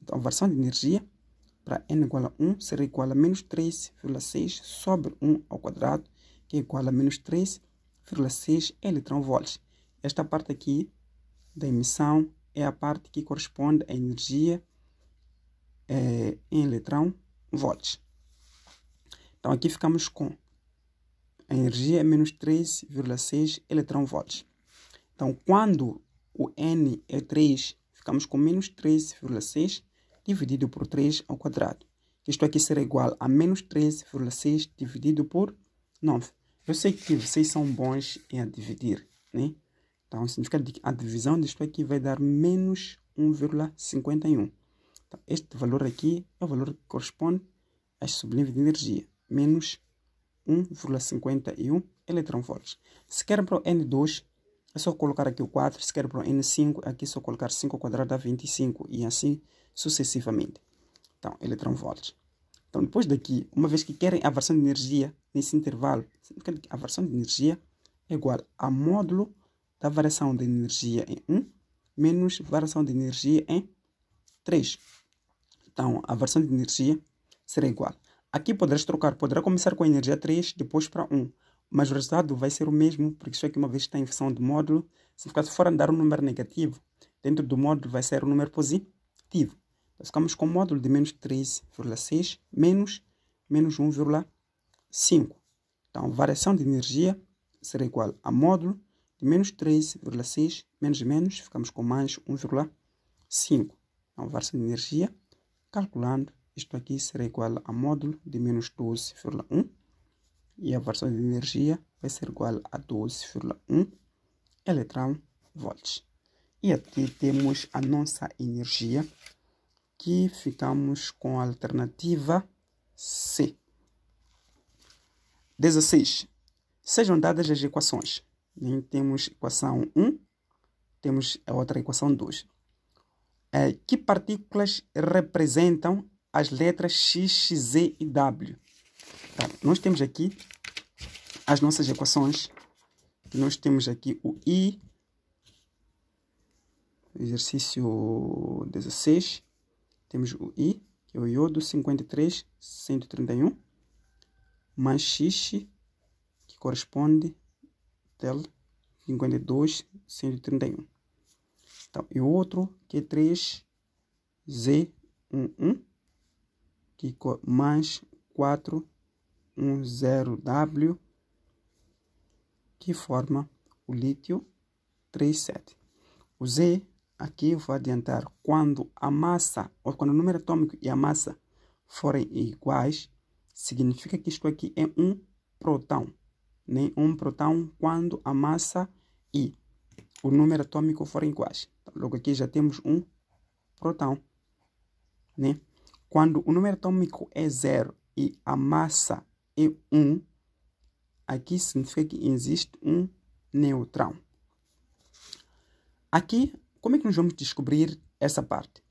então a variação de energia para N igual a 1 será igual a menos 3,6 sobre 1 ao quadrado, que é igual a menos 3,6 eletronvolts. Esta parte aqui da emissão é a parte que corresponde à energia em eletronvolts. Então, aqui ficamos com a energia é menos 3,6 eletronvolts. Então, quando o N é 3, ficamos com menos 13,6 dividido por 3 ao quadrado. Isto aqui será igual a menos 13,6 dividido por 9. Eu sei que vocês são bons em dividir, né? Então, significa que a divisão disto aqui vai dar menos 1,51. Então, este valor aqui é o valor que corresponde a este subnível de energia. Menos 1,51 eletronvolts. Se quer para o N2, é só colocar aqui o 4. Se quer para o N5, aqui é só colocar 5 ao quadrado dá 25. E assim sucessivamente. Então, eletronvolts. Então, depois daqui, uma vez que querem a variação de energia nesse intervalo, a variação de energia é igual a módulo da variação de energia em 1 menos variação de energia em 3. Então, a variação de energia será igual. Aqui poderás trocar, poderá começar com a energia 3, depois para 1. Mas o resultado vai ser o mesmo, porque isso aqui uma vez está em função de módulo, se for andar um número negativo, dentro do módulo vai ser um número positivo. Então, ficamos com o módulo de menos 3,6 menos 1,5. Então, a variação de energia será igual a módulo de menos 3,6 menos, ficamos com mais 1,5. Então, a variação de energia, calculando, isto aqui será igual a módulo de menos 12,1. E a variação de energia vai ser igual a 12,1 eletronvolts. E aqui temos a nossa energia, que ficamos com a alternativa C. 16. Sejam dadas as equações. Temos equação 1, temos a outra equação 2. Que partículas representam as letras X, Z e W? Então, nós temos aqui as nossas equações. Nós temos aqui o I, exercício 16. Temos o I, que é o iodo 53,131, mais X, que corresponde tel 52,131. Então, e o outro, que é 3Z11, que mais 410W, que forma o lítio 37. O Z aqui eu vou adiantar, quando a massa, ou quando o número atômico e a massa forem iguais, significa que isto aqui é um próton. Né? Um próton quando a massa e o número atômico forem iguais. Então, logo aqui já temos um próton. Né? Quando o número atômico é 0 e a massa é 1, aqui significa que existe um neutrão. Aqui, como é que nós vamos descobrir essa parte?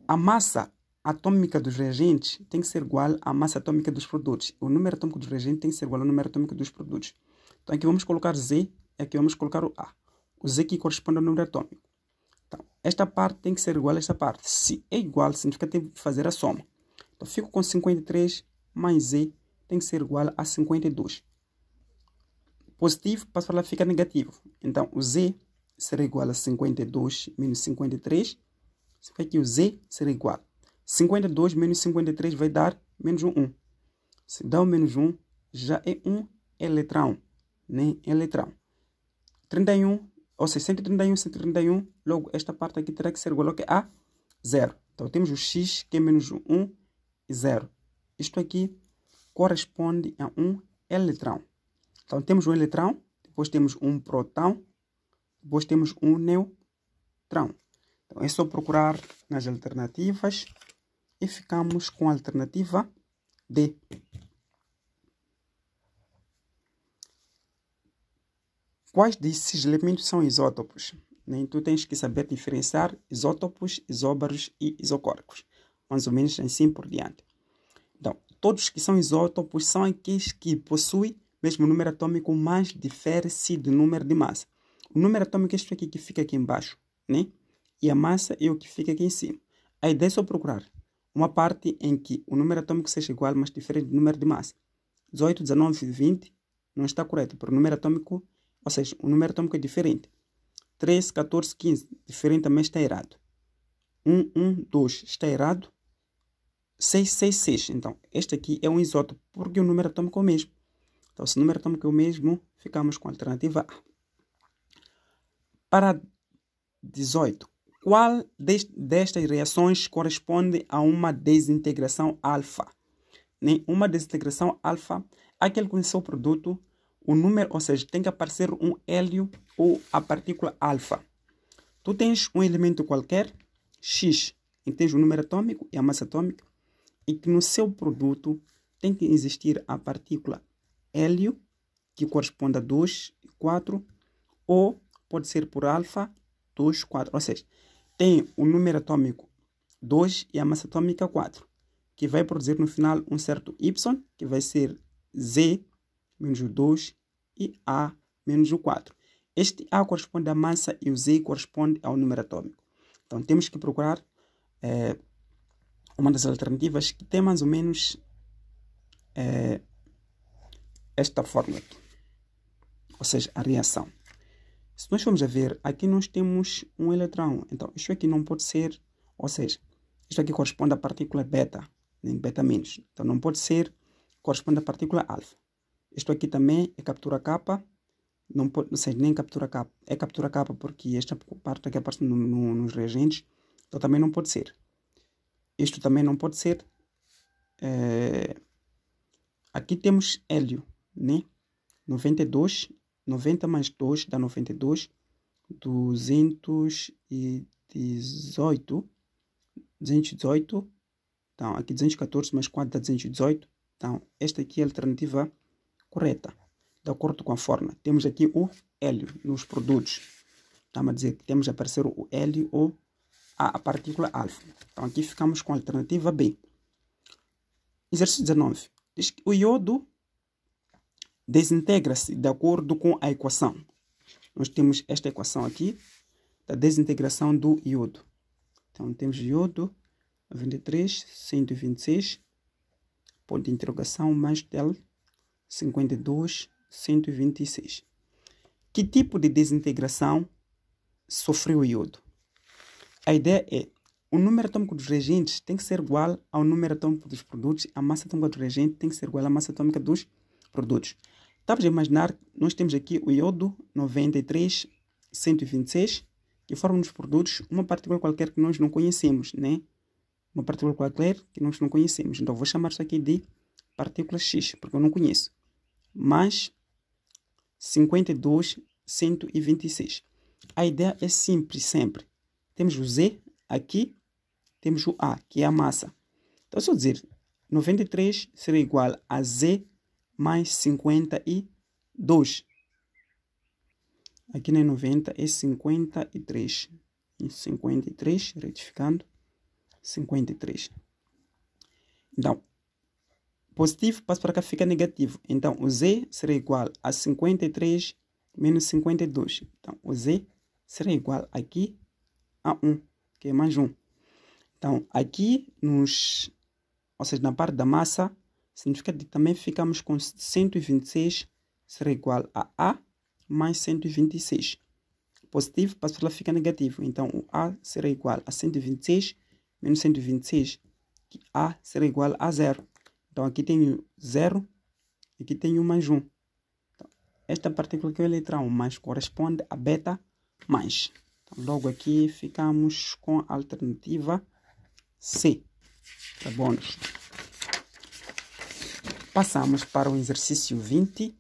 A massa atômica dos reagentes tem que ser igual à massa atômica dos produtos. O número atômico dos reagentes tem que ser igual ao número atômico dos produtos. Então aqui vamos colocar Z, aqui vamos colocar o A. O Z aqui corresponde ao número atômico. Então, esta parte tem que ser igual a esta parte. Se é igual, significa que tem que fazer a soma. Então fico com 53 mais Z tem que ser igual a 52. Positivo, passo para lá, fica negativo. Então o Z será igual a 52 menos 53. Significa que o Z será igual. 52 menos 53 vai dar menos 1. Se dá o menos 1, já é um eletrão. Né? Eletrão. 31, ou seja, 131, 131. Logo, esta parte aqui terá que ser igual a 0. Então, temos o X, que é menos 1 e 0. Isto aqui corresponde a um eletrão. Então, temos um eletrão, depois temos um próton, depois temos um neutrão. Então, é só procurar nas alternativas e ficamos com a alternativa D. Quais desses elementos são isótopos? Tu tens que saber diferenciar isótopos, isóbaros e isocóricos. Mais ou menos assim por diante. Então, todos que são isótopos são aqueles que possuem mesmo número atômico, mas difere-se do número de massa. O número atômico é isto aqui que fica aqui embaixo, né? E a massa é o que fica aqui em cima. A ideia é só procurar uma parte em que o número atômico seja igual, mas diferente do número de massa. 18, 19 e 20 não está correto, porque o número atômico, ou seja, o número atômico é diferente. 13, 14, 15, diferente também está errado. 1, 1, 2 está errado. 6, 6, 6. Então, este aqui é um isótopo, porque o número atômico é o mesmo. Então, se o número atômico é o mesmo, ficamos com a alternativa A. Para 18. Qual destas reações corresponde a uma desintegração alfa? Uma desintegração alfa é aquele que no seu produto, o número, ou seja, tem que aparecer um hélio ou a partícula alfa. Tu tens um elemento qualquer, X, em que tens o número atômico e a massa atômica, e que no seu produto tem que existir a partícula hélio, que corresponde a 2 e 4, ou pode ser por alfa, 2, 4. Ou seja, tem o número atômico 2 e a massa atômica 4, que vai produzir no final um certo Y, que vai ser Z menos o 2 e A menos o 4. Este A corresponde à massa e o Z corresponde ao número atômico. Então, temos que procurar uma das alternativas que tem mais ou menos esta fórmula aqui. Ou seja, a reação. Se nós formos a ver, aqui nós temos um eletrão. Então, isto aqui não pode ser, ou seja, isto aqui corresponde à partícula beta, nem beta menos. Então, não pode ser, corresponde à partícula alfa. Isto aqui também é captura capa, não pode, ou seja, nem captura capa. É captura capa porque esta parte aqui aparece nos reagentes, então também não pode ser. Isto também não pode ser. Aqui temos hélio, né? 92, 90 mais 2 dá 92, 218, então aqui 214 mais 4 dá 218, então esta aqui é a alternativa correta, de acordo com a fórmula. Temos aqui o hélio nos produtos, estamos a dizer que temos a aparecer o hélio ou a partícula alfa. Então aqui ficamos com a alternativa B. Exercício 19. Diz que o iodo desintegra-se de acordo com a equação. Nós temos esta equação aqui, da desintegração do iodo. Então, temos iodo, 93, 126, ponto de interrogação, mais del, 52, 126. Que tipo de desintegração sofreu o iodo? A ideia é, o número atômico dos reagentes tem que ser igual ao número atômico dos produtos, a massa atômica do reagente tem que ser igual à massa atômica dos produtos. Estamos a imaginar, nós temos aqui o iodo 93, 126, que formam nos produtos uma partícula qualquer que nós não conhecemos, né? Uma partícula qualquer que nós não conhecemos. Então, vou chamar isso aqui de partícula X, porque eu não conheço. Mais 52, 126. A ideia é simples, sempre. Temos o Z aqui, temos o A, que é a massa. Então, se eu dizer 93 será igual a Z mais 52. 2. Aqui não é 90, é 53. E 53, retificando, 53. Então, positivo passa para cá, fica negativo. Então, o Z será igual a 53 menos 52. Então, o Z será igual aqui a 1, que é mais 1. Então, aqui, ou seja, na parte da massa, significa que também ficamos com 126 será igual a A mais 126. Positivo passa para lá, fica negativo. Então, o A será igual a 126 menos 126, que A será igual a 0. Então, aqui tenho 0, aqui tenho mais 1. Então, esta partícula aqui é o eletrão, mas corresponde a beta mais. Então, logo aqui ficamos com a alternativa C. Tá bom? Passamos para o exercício 20.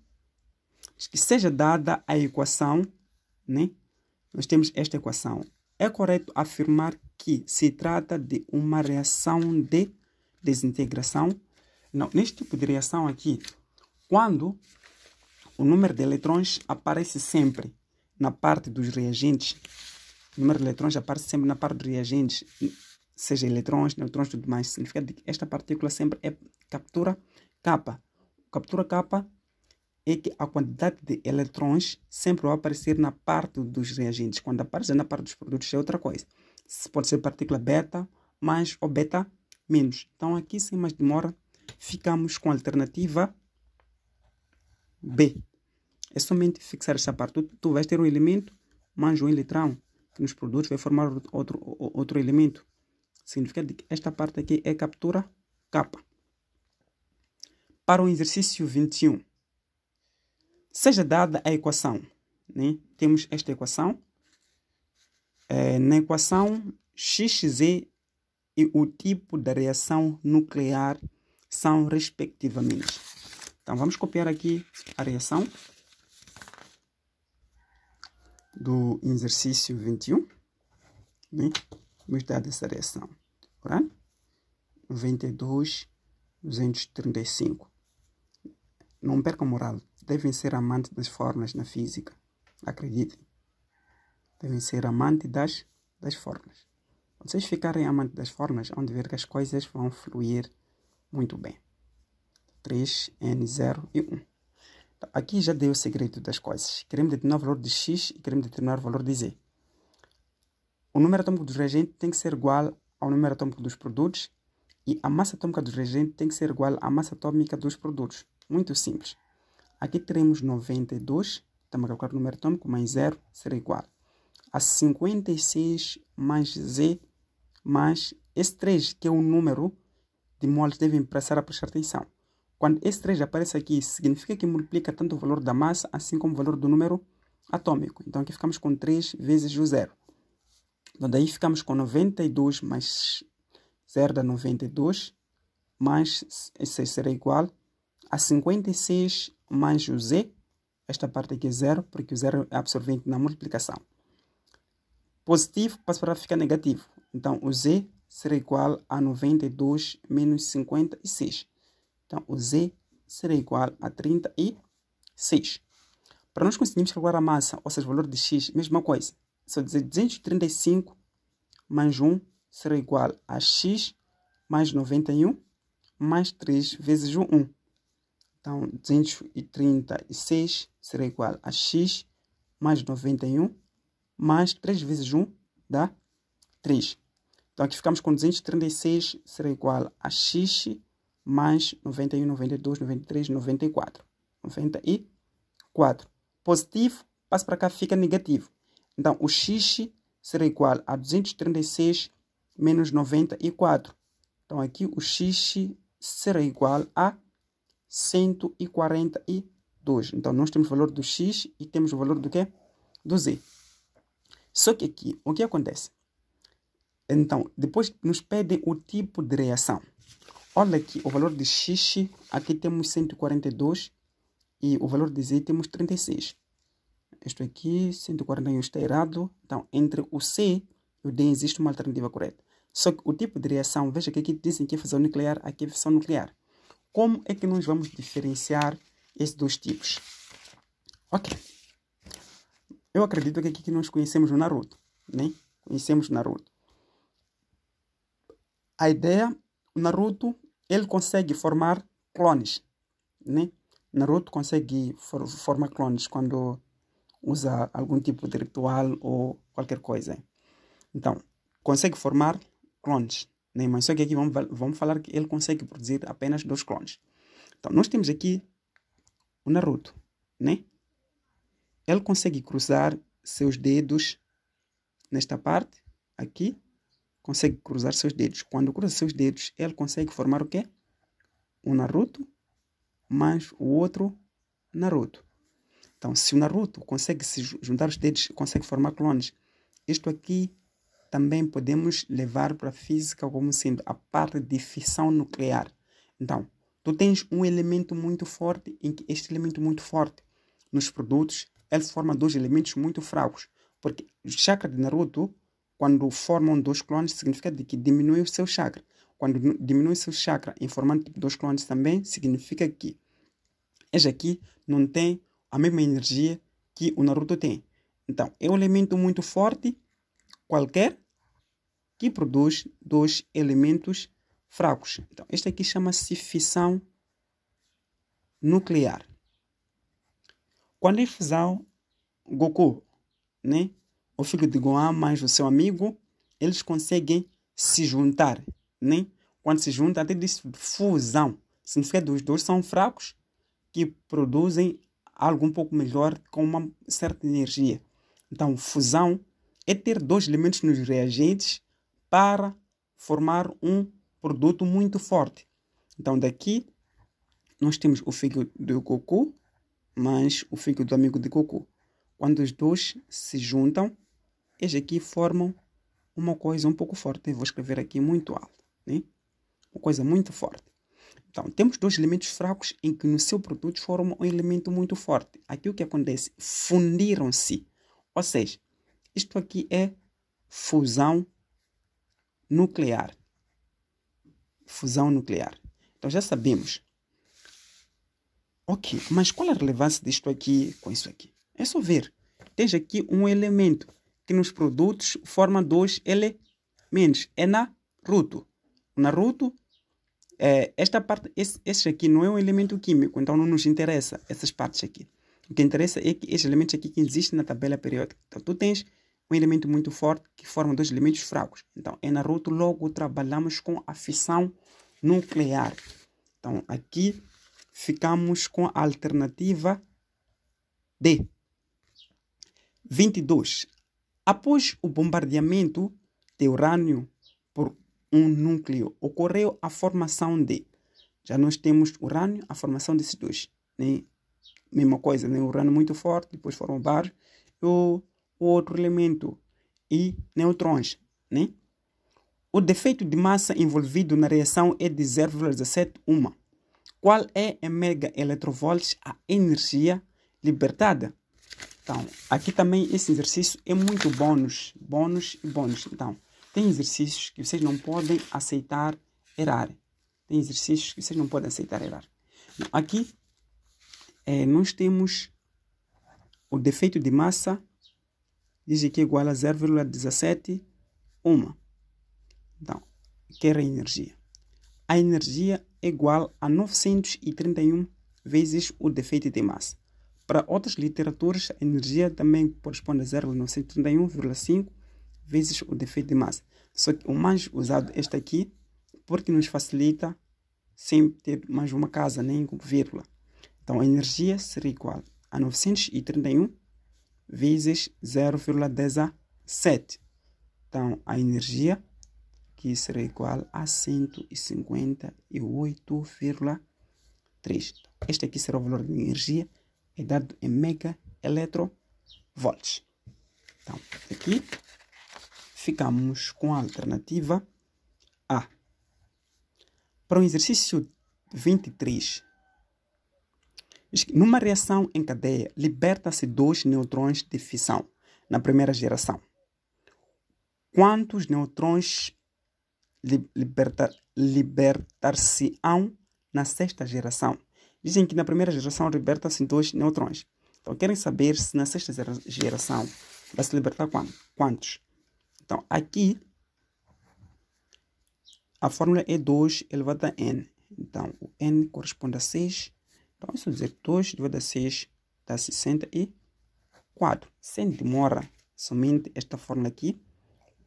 Que seja dada a equação, né? Nós temos esta equação. É correto afirmar que se trata de uma reação de desintegração? Não, neste tipo de reação aqui, quando o número de eletrões aparece sempre na parte dos reagentes, o número de eletrões aparece sempre na parte dos reagentes, seja eletrões, neutrões e tudo mais, significa que esta partícula sempre é captura kappa. Captura kappa é que a quantidade de eletrões sempre vai aparecer na parte dos reagentes. Quando aparece na parte dos produtos é outra coisa. Pode ser partícula beta mais ou beta menos. Então aqui, sem mais demora, ficamos com a alternativa B. É somente fixar essa parte. Tu vais ter um elemento mais um eletrão, que nos produtos vai formar outro elemento. Significa que esta parte aqui é captura kappa. Para o exercício 21. Seja dada a equação, né? Temos esta equação. Na equação, x, z e o tipo da reação nuclear são respectivamente. Então, vamos copiar aqui a reação do exercício 21. Né? Vamos dar essa reação. Ora, 92, 235. Não percam moral. Devem ser amantes das fórmulas na física. Acreditem. Devem ser amantes das fórmulas. Quando vocês ficarem amantes das fórmulas, vão ver que as coisas vão fluir muito bem. 3, N, 0 e 1. Então, aqui já dei o segredo das coisas. Queremos determinar o valor de X e queremos determinar o valor de Z. O número atômico dos reagentes tem que ser igual ao número atômico dos produtos e a massa atômica dos reagentes tem que ser igual à massa atômica dos produtos. Muito simples. Aqui teremos 92, estamos a calcular o número atômico, mais 0 será igual a 56 mais Z mais esse 3, que é o número de moles, devem prestar atenção. Quando esse 3 aparece aqui, significa que multiplica tanto o valor da massa, assim como o valor do número atômico. Então aqui ficamos com 3 vezes o 0. Então daí ficamos com 92 mais 0 dá 92, mais esse será igual a 56 mais o Z, esta parte aqui é 0, porque o 0 é absorvente na multiplicação. Positivo passa para ficar negativo. Então, o Z será igual a 92 menos 56. Então, o Z será igual a 36. Para nós conseguirmos calcular a massa, ou seja, o valor de X, mesma coisa. Só dizer 235 mais 1 será igual a X mais 91 mais 3 vezes o 1. Então, 236 será igual a X mais 91 mais 3 vezes 1 dá 3. Então, aqui ficamos com 236 será igual a X mais 91, 92, 93, 94. 94. Positivo, passa para cá, fica negativo. Então, o X será igual a 236 menos 94. Então, aqui o X será igual a 142. Então, nós temos o valor do X e temos o valor do quê? Do Z. Só que aqui, o que acontece? Então, depois nos pedem o tipo de reação. Olha aqui, o valor de X, aqui temos 142 e o valor de Z temos 36. Isto aqui, 141 está errado. Então, entre o C e o D existe uma alternativa correta. Só que o tipo de reação, veja que aqui dizem que é fissão nuclear, aqui é fissão nuclear. Como é que nós vamos diferenciar esses dois tipos? Ok. Eu acredito que aqui nós conhecemos o Naruto, né? Conhecemos o Naruto. A ideia, o Naruto, ele consegue formar clones, né? Naruto consegue formar clones quando usa algum tipo de ritual ou qualquer coisa. Então, consegue formar clones, né? Mas só que aqui vamos falar que ele consegue produzir apenas 2 clones. Então, nós temos aqui o Naruto, né? Ele consegue cruzar seus dedos nesta parte, aqui, consegue cruzar seus dedos. Quando cruza seus dedos, ele consegue formar o quê? Um Naruto mais o outro Naruto. Então, se o Naruto consegue se juntar os dedos, consegue formar clones, isto aqui também podemos levar para a física como sendo a parte de fissão nuclear. Então, tu tens um elemento muito forte, em que este elemento muito forte nos produtos, ele forma 2 elementos muito fracos. Porque o chakra de Naruto, quando formam 2 clones, significa de que diminui o seu chakra. Quando diminui o seu chakra em formando 2 clones também, significa que este aqui não tem a mesma energia que o Naruto tem. Então, é um elemento muito forte, qualquer, que produz 2 elementos fracos. Então, este aqui chama-se fissão nuclear. Quando é fusão, Goku, né? O filho de Gohan mais o seu amigo, eles conseguem se juntar, né? Quando se juntam, até diz fusão. Significa que os 2 são fracos, que produzem algo um pouco melhor com uma certa energia. Então, fusão é ter 2 elementos nos reagentes para formar um produto muito forte. Então, daqui nós temos o filho do Goku mais o filho do amigo de Goku. Quando os 2 se juntam, eles aqui formam uma coisa um pouco forte. Eu vou escrever aqui muito alto, né? Uma coisa muito forte. Então, temos 2 elementos fracos em que no seu produto formam um elemento muito forte. Aqui o que acontece? Fundiram-se. Ou seja, isto aqui é fusão nuclear. Fusão nuclear. Então, já sabemos. Ok, mas qual a relevância disto aqui com isso aqui? É só ver. Tens aqui um elemento que nos produtos forma 2 elementos. É Naruto. O Naruto, esta parte, esse aqui não é um elemento químico, então não nos interessa essas partes aqui. O que interessa é que esses elementos aqui que existem na tabela periódica. Então, tu tens um elemento muito forte que forma 2 elementos fracos. Então, em Naruto, logo trabalhamos com a fissão nuclear. Então, aqui ficamos com a alternativa D. 22. Após o bombardeamento de urânio por um núcleo, ocorreu a formação de... Já nós temos urânio, a formação desses 2. Né? Mesma coisa, né? Urânio muito forte, depois forma bares. O outro elemento, e neutrões. Né? O defeito de massa envolvido na reação é de 0,1. Qual é em megaeletrovolts a energia libertada? Então, aqui também esse exercício é muito bônus. Bônus e bônus. Então, tem exercícios que vocês não podem aceitar errar. Tem exercícios que vocês não podem aceitar errar. Então, aqui, nós temos o defeito de massa, diz aqui igual a 0,1. Então, quer a energia. A energia é igual a 931 vezes o defeito de massa. Para outras literaturas, a energia também corresponde a 0,931,5 vezes o defeito de massa. Só que o mais usado é este aqui, porque nos facilita sem ter mais uma casa, nem com vírgula. Então, a energia será igual a 931 vezes 0,17. Então, a energia que será igual a 158,3. Este aqui será o valor de energia, é dado em megaeletrovolts. Então, aqui ficamos com a alternativa A. Para o exercício 23, numa reação em cadeia, liberta-se 2 neutrões de fissão na primeira geração. Quantos neutrões libertar-se-ão na sexta geração? Dizem que na primeira geração liberta-se 2 neutrões. Então, querem saber se na sexta geração vai se libertar quantos? Então, aqui, a fórmula é 2 elevado a n. Então, o n corresponde a 6. Então, isso quer dizer 2 elevado a 6 dá 64. Sem demora, somente esta fórmula aqui,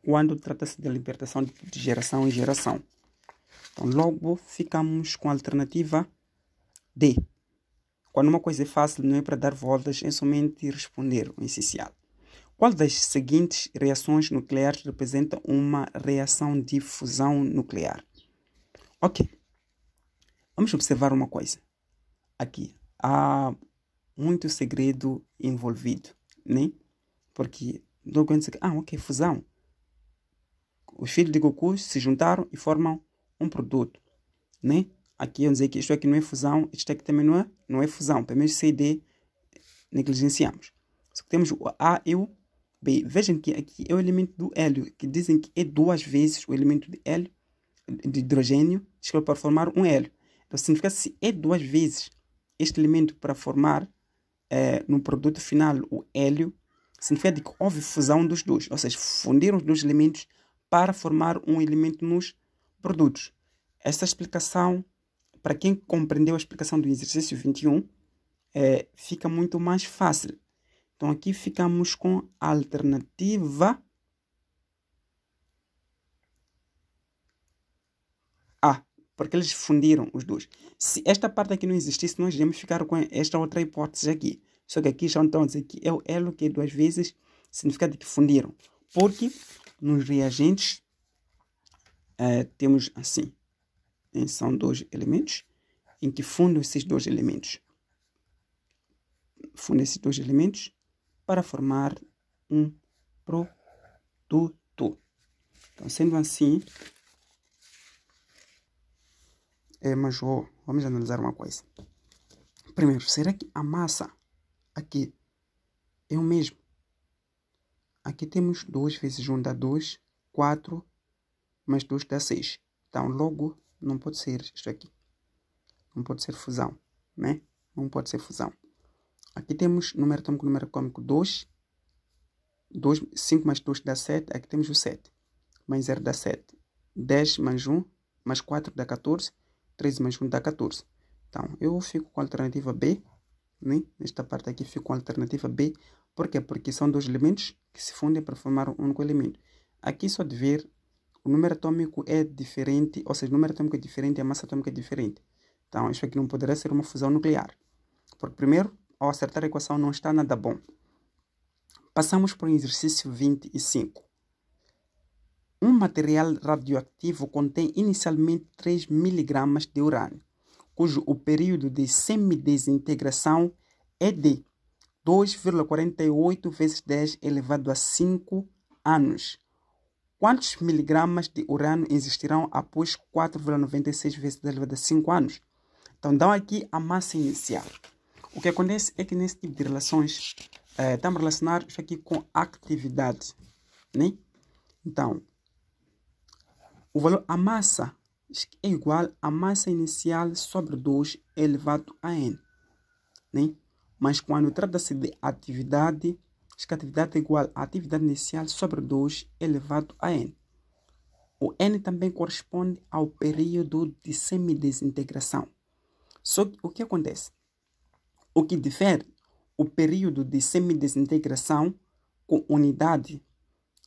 quando trata-se de libertação de geração em geração. Então, logo, ficamos com a alternativa D. Quando uma coisa é fácil, não é para dar voltas, é somente responder o essencial. Qual das seguintes reações nucleares representa uma reação de fusão nuclear? Ok. Vamos observar uma coisa. Aqui há muito segredo envolvido, né? Porque logo quando dizer, ok, fusão. Os filhos de Goku se juntaram e formam um produto, né? Aqui eu dizer que isto aqui não é fusão, isto aqui também não é fusão. Primeiro C e D negligenciamos. Só que temos o A e o B. Vejam que aqui é o elemento do hélio, que dizem que é 2 vezes o elemento de hélio, de hidrogênio, para formar um hélio. Então significa que se é 2 vezes este elemento para formar no produto final o hélio, significa que houve fusão dos dois. Ou seja, fundiram os dois elementos para formar um elemento nos produtos. Essa explicação, para quem compreendeu a explicação do exercício 21, fica muito mais fácil. Então aqui ficamos com a alternativa A, porque eles fundiram os dois. Se esta parte aqui não existisse, nós iríamos ficar com esta outra hipótese aqui. Só que aqui já estão a dizer que é o hélio que é 2 vezes, significa que fundiram. Porque nos reagentes temos assim. São 2 elementos em que fundem esses 2 elementos. Fundem esses 2 elementos para formar um produto. Então, sendo assim, mas vamos analisar uma coisa. Primeiro, será que a massa aqui é o mesmo? Aqui temos 2 vezes 1 dá 2, 4 mais 2 dá 6. Então, logo, não pode ser isto aqui. Não pode ser fusão, né? Não pode ser fusão. Aqui temos número atômico, número atômico 2. 5 mais 2 dá 7. Aqui temos o 7. Mais 0 dá 7. 10 mais 1 mais 4 dá 14. 13 mais 1 dá 14. Então, eu fico com a alternativa B. Né? Nesta parte aqui fico com a alternativa B. Por quê? Porque são 2 elementos que se fundem para formar um único elemento. Aqui só de ver, o número atômico é diferente. Ou seja, o número atômico é diferente e a massa atômica é diferente. Então, isso aqui não poderá ser uma fusão nuclear. Porque primeiro, ao acertar a equação não está nada bom. Passamos para o exercício 25. Um material radioativo contém inicialmente 3 mg de urânio, cujo o período de semidesintegração é de 2,48 vezes 10 elevado a 5 anos. Quantos miligramas de urânio existirão após 4,96 vezes 10 elevado a 5 anos? Então, dão aqui a massa inicial. O que acontece é que nesse tipo de relações, estamos a relacionar isso aqui com atividade, né? Então, o valor, a massa é igual a massa inicial sobre 2 elevado a n, né? Mas quando trata-se de atividade, a atividade é igual a atividade inicial sobre 2 elevado a n. O n também corresponde ao período de semidesintegração. Só que o que acontece? O que difere o período de semidesintegração com unidade,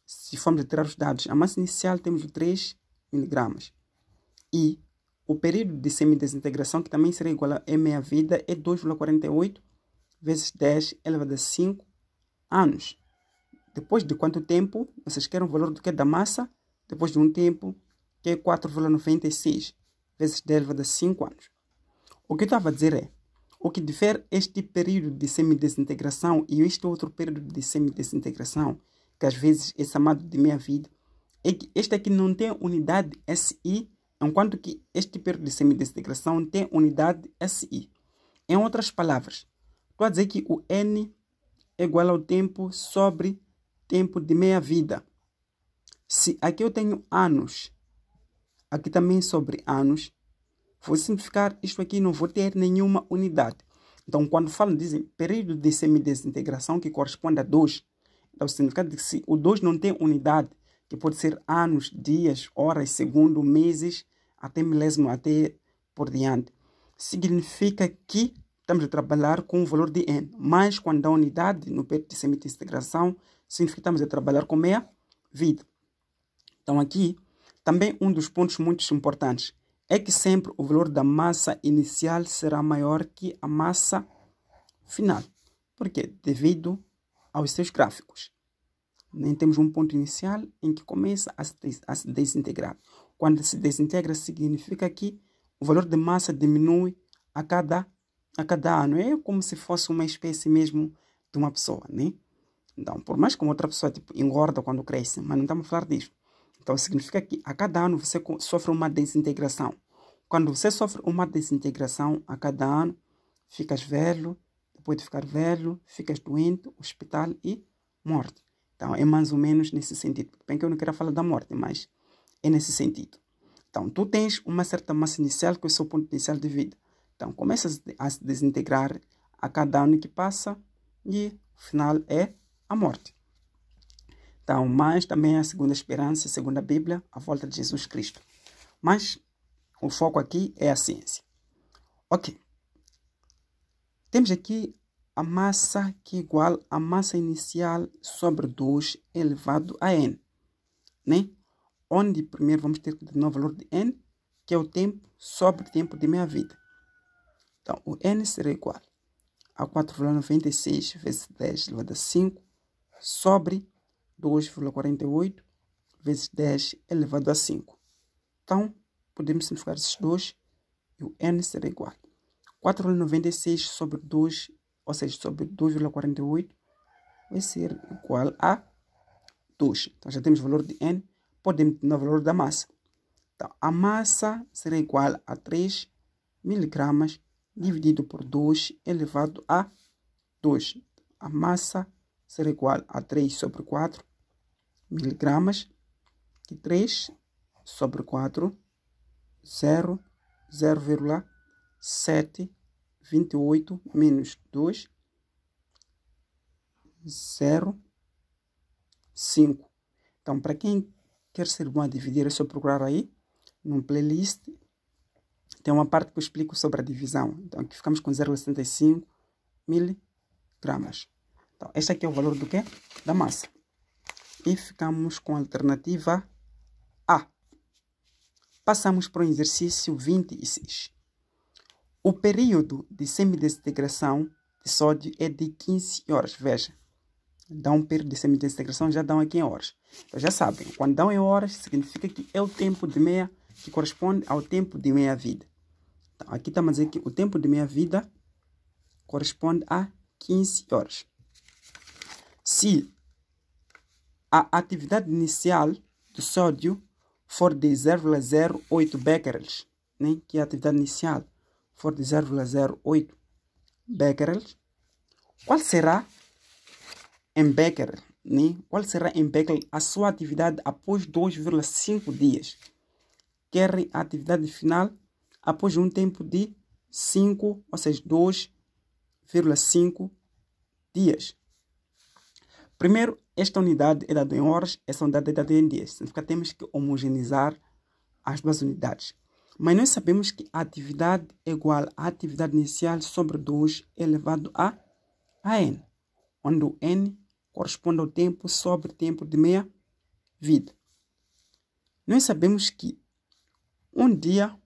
se formos tirar os dados, a massa inicial temos 3 mg. E o período de semidesintegração, que também será igual a meia-vida, é 2,48 vezes 10 elevado a 5 anos. Depois de quanto tempo? Vocês querem o valor do que da massa? Depois de um tempo, que é 4,96 vezes 10 elevado a 5 anos. O que eu estava a dizer é, o que difere este período de semidesintegração e este outro período de semidesintegração, que às vezes é chamado de meia-vida, é que este aqui não tem unidade SI, enquanto que este período de semidesintegração tem unidade SI. Em outras palavras, estou a dizer que o N é igual ao tempo sobre tempo de meia-vida. Se aqui eu tenho anos, aqui também sobre anos, vou simplificar isto aqui, não vou ter nenhuma unidade. Então, quando falam, dizem período de semidesintegração que corresponde a 2. Então, significa que se o 2 não tem unidade, que pode ser anos, dias, horas, segundos, meses, até milésimo, até por diante, significa que estamos a trabalhar com o valor de n. Mas quando dá unidade no período de semidesintegração, significa que estamos a trabalhar com meia vida. Então, aqui, também um dos pontos muito importantes é que sempre o valor da massa inicial será maior que a massa final. Por quê? Devido aos seus gráficos. Nem temos um ponto inicial em que começa a se desintegrar. Quando se desintegra, significa que o valor de massa diminui a cada ano. É como se fosse uma espécie mesmo de uma pessoa, né? Então, por mais que uma outra pessoa engorda quando cresce, mas não estamos a falar disso. Então, significa que a cada ano você sofre uma desintegração. Quando você sofre uma desintegração a cada ano, ficas velho, depois de ficar velho, ficas doente, hospital e morte. Então, é mais ou menos nesse sentido. Bem que eu não quero falar da morte, mas é nesse sentido. Então, tu tens uma certa massa inicial, que é o seu ponto inicial de vida. Então, começa a se desintegrar a cada ano que passa e o final é a morte. Então, mas também a segunda esperança, segundo a Bíblia, a volta de Jesus Cristo. Mas o foco aqui é a ciência. Ok. Temos aqui a massa que é igual à massa inicial sobre 2 elevado a n. Né? Onde primeiro vamos ter que ter o valor de n, que é o tempo sobre o tempo de meia vida. Então, o n será igual a 4,96 vezes 10 elevado a 5 sobre 2,48 vezes 10 elevado a 5. Então, podemos simplificar esses dois e o n será igual a 4,96 sobre 2, ou seja, sobre 2,48 vai ser igual a 2. Então, já temos o valor de n, podemos ter o valor da massa. Então, a massa será igual a 3 miligramas dividido por 2 elevado a 2. A massa será igual a 3 sobre 4 miligramas, que 3 sobre 4, 0,728 menos 2, 0,5. Então, para quem quer ser bom a dividir, é só procurar aí, no playlist, tem uma parte que eu explico sobre a divisão. Então, aqui ficamos com 0,75 miligramas. Então, este aqui é o valor do quê? Da massa. E ficamos com a alternativa A. Passamos para o exercício 26. O período de semidesintegração de sódio é de 15 horas. Veja, dá um período de semidesintegração, já dão aqui em horas. Então, já sabem, quando dão em horas, significa que é o tempo de meia, que corresponde ao tempo de meia vida. Então, aqui estamos a dizer que o tempo de meia vida corresponde a 15 horas. Se a atividade inicial do sódio for de 0,08 becquerels, né, que é a atividade inicial for de 0,08 becquerels, qual será em becquerel, né? Qual será em becquerel a sua atividade após 2,5 dias? Quer a atividade final após um tempo de 5, ou seja, 2,5 dias. Primeiro, esta unidade é dada em horas, essa unidade é dada em dias. Significa que temos que homogeneizar as duas unidades. Mas nós sabemos que a atividade é igual à atividade inicial sobre 2 elevado a n, onde o n corresponde ao tempo sobre tempo de meia vida. Nós sabemos que um dia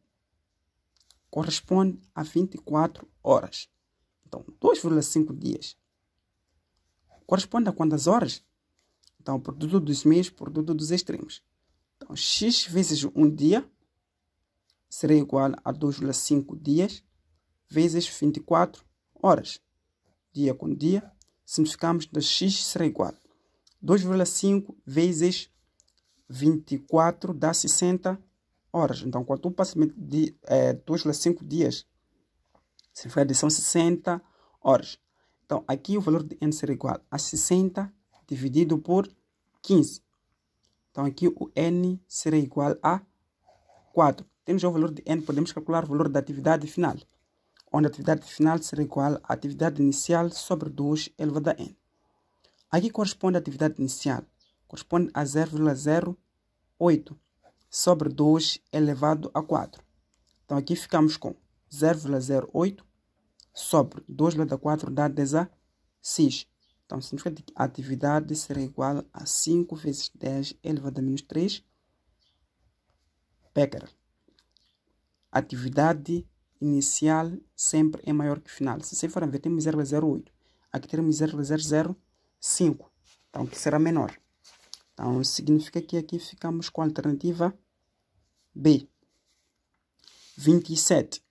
corresponde a 24 horas. Então, 2,5 dias corresponde a quantas horas? Então, produto dos meios, produto dos extremos. Então, x vezes um dia será igual a 2,5 dias vezes 24 horas. Dia com dia, simplificamos, então x será igual a 2,5 vezes 24 dá 60 horas. Então, quando tu passa de 2,5 dias, significa que são 60 horas. Então, aqui o valor de n será igual a 60 dividido por 15. Então, aqui o n será igual a 4. Temos já o valor de n, podemos calcular o valor da atividade final. onde a atividade final será igual à atividade inicial sobre 2 elevado a n. Aqui corresponde a atividade inicial, corresponde a 0,08 sobre 2 elevado a 4. Então aqui ficamos com 0,08 sobre 2 elevado a 4 dá 16. Então significa que a atividade será igual a 5 vezes 10 elevado a menos 3 becquerel. Atividade inicial sempre é maior que final. Se você for ver, temos 0,08. Aqui teremos 0,005. Então, que será menor. Então, significa que aqui ficamos com a alternativa B. 27.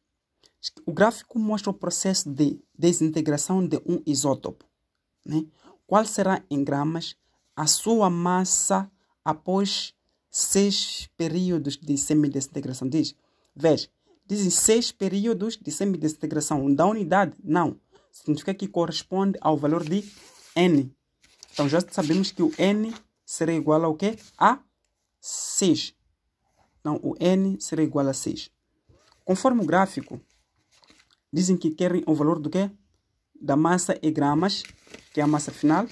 O gráfico mostra o processo de desintegração de um isótopo, né? Qual será em gramas a sua massa após 6 períodos de semidesintegração? Dizem 6 períodos de semidesintegração da unidade? Não. Significa que corresponde ao valor de N. Então já sabemos que o N será igual ao quê? A 6. Então o N será igual a 6. Conforme o gráfico, dizem que querem o valor do quê? Da massa em gramas, que é a massa final,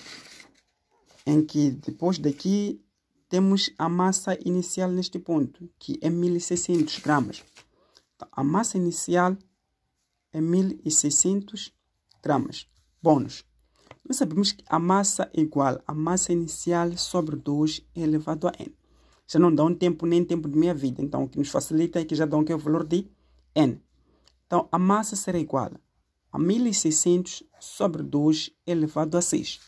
em que depois daqui temos a massa inicial neste ponto, que é 1600 gramas. Então, a massa inicial é 1600 gramas. Bônus. Nós sabemos que a massa é igual a massa inicial sobre 2 elevado a n. Já não dá um tempo nem tempo de meia vida. Então, o que nos facilita é que já dão o valor de n. Então, a massa será igual a 1600 sobre 2 elevado a 6.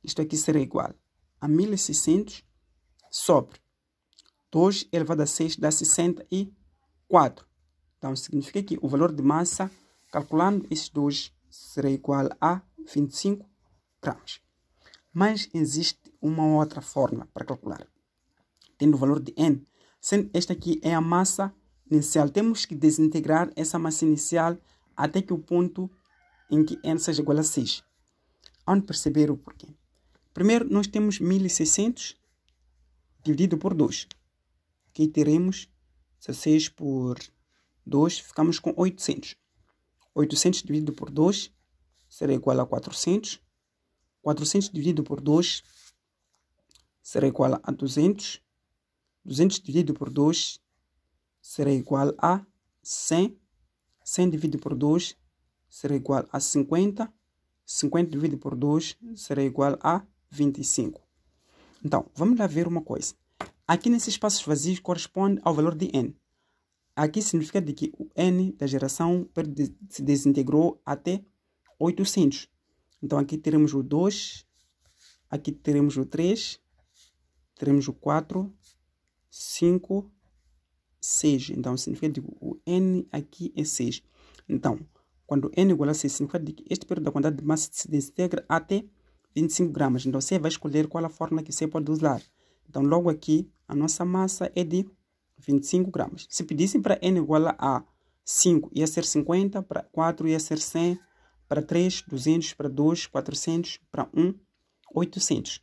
Isto aqui será igual a 1600 sobre 2 elevado a 6 dá 64. Então, significa que o valor de massa, calculando esses dois, será igual a 25 gramas. Mas existe uma outra forma para calcular. Tendo o valor de n, sendo esta aqui é a massa inicial, temos que desintegrar essa massa inicial até que o ponto em que n seja igual a 6. Onde perceber o porquê? Primeiro, nós temos 1600 dividido por 2. Aqui teremos 16 por 2, ficamos com 800. 800 dividido por 2 será igual a 400. 400 dividido por 2 será igual a 200. 200 dividido por 2 será igual a 100. 100 dividido por 2 será igual a 50. 50 dividido por 2 será igual a 25. Então, vamos lá ver uma coisa. Aqui nesses espaços vazios corresponde ao valor de n. Aqui significa de que o n da geração se desintegrou até 800. Então, aqui teremos o 2, aqui teremos o 3, teremos o 4, 5, 6. Então, significa que o n aqui é 6. Então, quando n é igual a 6, significa que este período da quantidade de massa se desintegra até 25 gramas. Então, você vai escolher qual a fórmula que você pode usar. Então, logo aqui, a nossa massa é de 25 gramas. Se pedissem para n igual a 5, ia ser 50, para 4 ia ser 100, para 3, 200, para 2, 400, para 1, 800.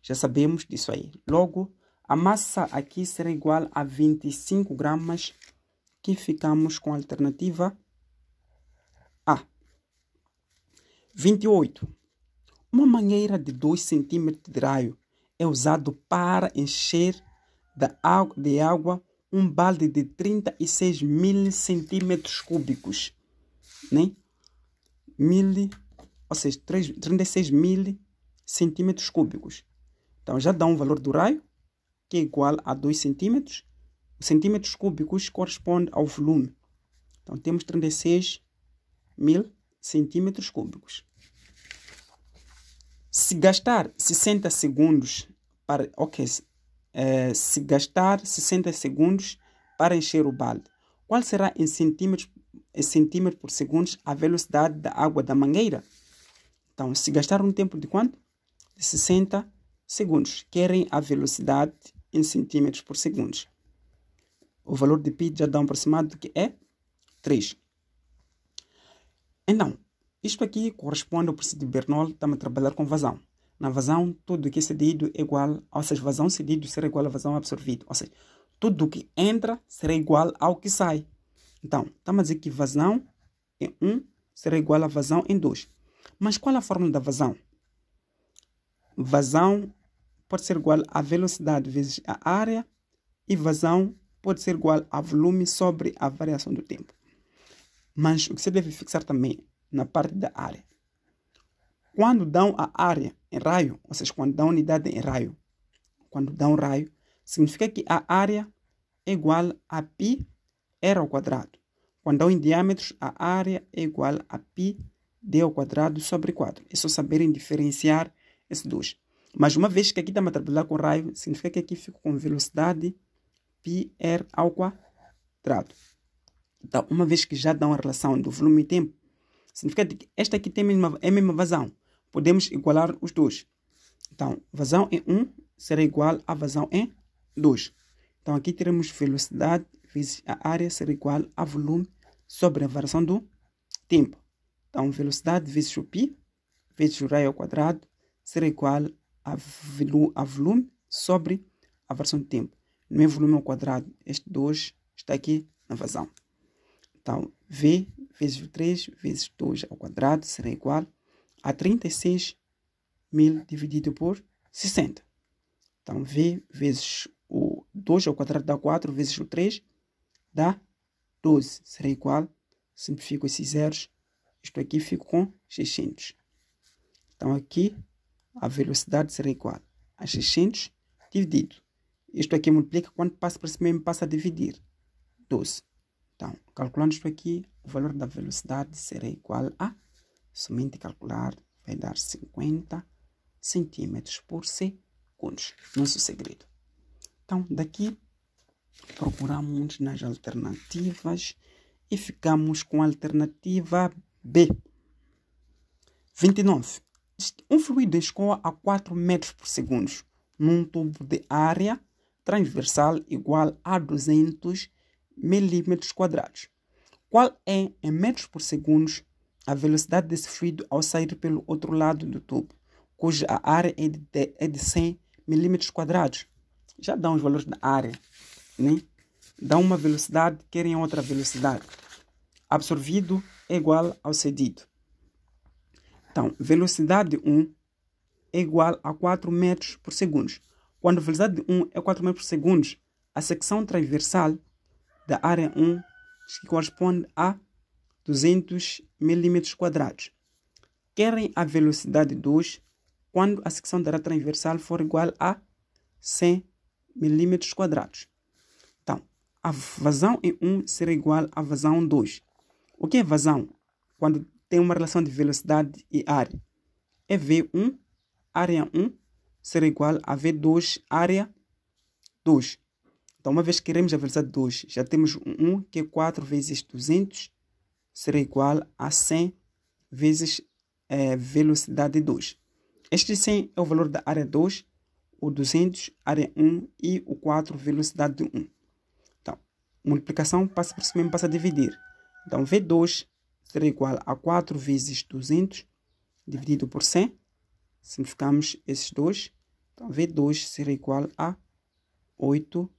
Já sabemos disso aí. Logo, a massa aqui será igual a 25 gramas, que ficamos com a alternativa A. 28. Uma mangueira de 2 cm de raio é usado para encher de água um balde de 36 mil centímetros cúbicos, né? Ou seja, 36 mil centímetros cúbicos. Então, já dá um valor do raio, que é igual a 2 centímetros. Os centímetros cúbicos corresponde ao volume. Então, temos 36 mil centímetros cúbicos. Se gastar 60 segundos para... se gastar 60 segundos para encher o balde, qual será em centímetros por segundo a velocidade da água da mangueira? Então, se gastar um tempo de quanto? De 60 segundos. Querem a velocidade em centímetros por segundo. O valor de π já dá um aproximado que é 3. Então, isto aqui corresponde ao princípio de Bernoulli. Estamos a trabalhar com vazão. Na vazão, tudo que é cedido é igual, ou seja, vazão cedido será igual a vazão absorvido. Ou seja, tudo que entra será igual ao que sai. Então, estamos a dizer que vazão em 1 será igual a vazão em 2. Mas qual é a fórmula da vazão? Vazão pode ser igual a velocidade vezes a área, e vazão pode ser igual a volume sobre a variação do tempo. Mas o que você deve fixar também na parte da área. Quando dão a área em raio, ou seja, quando dão a unidade em raio, quando dão raio, significa que a área é igual a πr ao quadrado. Quando dão em diâmetros, a área é igual a πd ao quadrado sobre 4. É só saberem diferenciar esses dois. Mas uma vez que aqui estamos a trabalhar com raio, significa que aqui fico com velocidade πr ao quadrado. Então, uma vez que já dão a relação do volume e tempo, significa que esta aqui é a mesma vazão. Podemos igualar os dois. Então, vazão em 1 será igual a vazão em 2. Então, aqui teremos velocidade vezes a área será igual a volume sobre a variação do tempo. Então, velocidade vezes o π, vezes o raio ao quadrado, será igual a volume sobre a variação do tempo. Não é volume ao quadrado, este 2 está aqui na vazão. Então, V vezes o 3 vezes 2 ao quadrado será igual a 36.000 dividido por 60. Então, V vezes o 2 ao quadrado dá 4, vezes o 3 dá 12. Será igual, simplifico esses zeros, isto aqui fica com 600. Então, aqui a velocidade será igual a 600 dividido. Isto aqui multiplica, quando passa para cima, passa a dividir. 12. Então, calculando isto aqui, o valor da velocidade será igual a, somente calcular, vai dar 50 centímetros por segundo. Nosso segredo. Então, daqui, procuramos nas alternativas e ficamos com a alternativa B. 29. Um fluido escoa a 4 metros por segundo num tubo de área transversal igual a 200 milímetros quadrados. Qual é, em metros por segundo, a velocidade desse fluido ao sair pelo outro lado do tubo, cuja área é de 100 milímetros quadrados? Já dão os valores da área, né? Dão uma velocidade, querem outra velocidade. Absorvido é igual ao cedido. Então, velocidade 1 é igual a 4 metros por segundo. Quando a velocidade 1 é 4 metros por segundo, a secção transversal da área 1 que corresponde a 200 milímetros quadrados. Querem a velocidade 2 quando a secção da área transversal for igual a 100 milímetros quadrados. Então, a vazão em 1 será igual a vazão 2. O que é vazão? Quando tem uma relação de velocidade e área. É V1, área 1, será igual a V2, área 2. Então, uma vez que queremos a velocidade 2, já temos 1, que é 4 vezes 200, será igual a 100 vezes velocidade 2. Este 100 é o valor da área 2, o 200, área 1 e o 4, velocidade 1. Então, multiplicação passa por cima e passa a dividir. Então, V2 será igual a 4 vezes 200 dividido por 100. Simplificamos esses dois. Então, V2 será igual a 8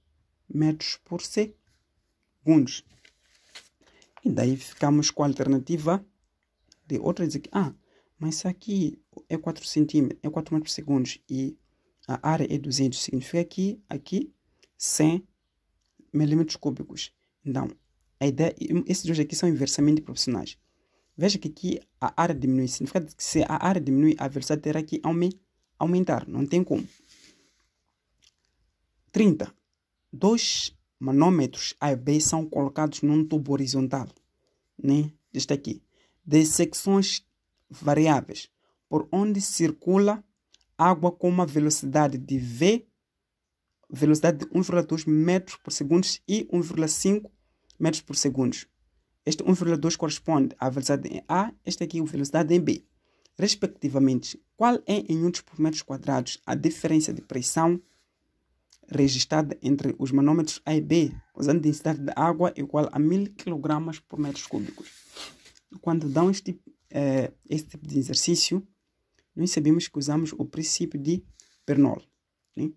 metros por segundo. E daí ficamos com a alternativa de outra dizer que, mas isso aqui é 4 centímetros, é 4 metros por segundo e a área é 200. Significa que aqui 100 milímetros cúbicos. Então, a ideia, esses dois aqui são inversamente proporcionais. Veja que aqui a área diminui. Significa que se a área diminui, a velocidade terá que aumentar. Não tem como. 30. 2 manômetros A e B são colocados num tubo horizontal, né? Este aqui. De secções variáveis, por onde circula água com uma velocidade de V, velocidade de 1,2 metros por segundo e 1,5 metros por segundo. Este 1,2 corresponde à velocidade em A, este aqui é a velocidade em B. Respectivamente, qual é em newtons por metros quadrados a diferença de pressão registrada entre os manômetros A e B, usando a densidade da água igual a 1000 kg por metros cúbicos? Quando dão este tipo de exercício, nós sabemos que usamos o princípio de Bernoulli, né?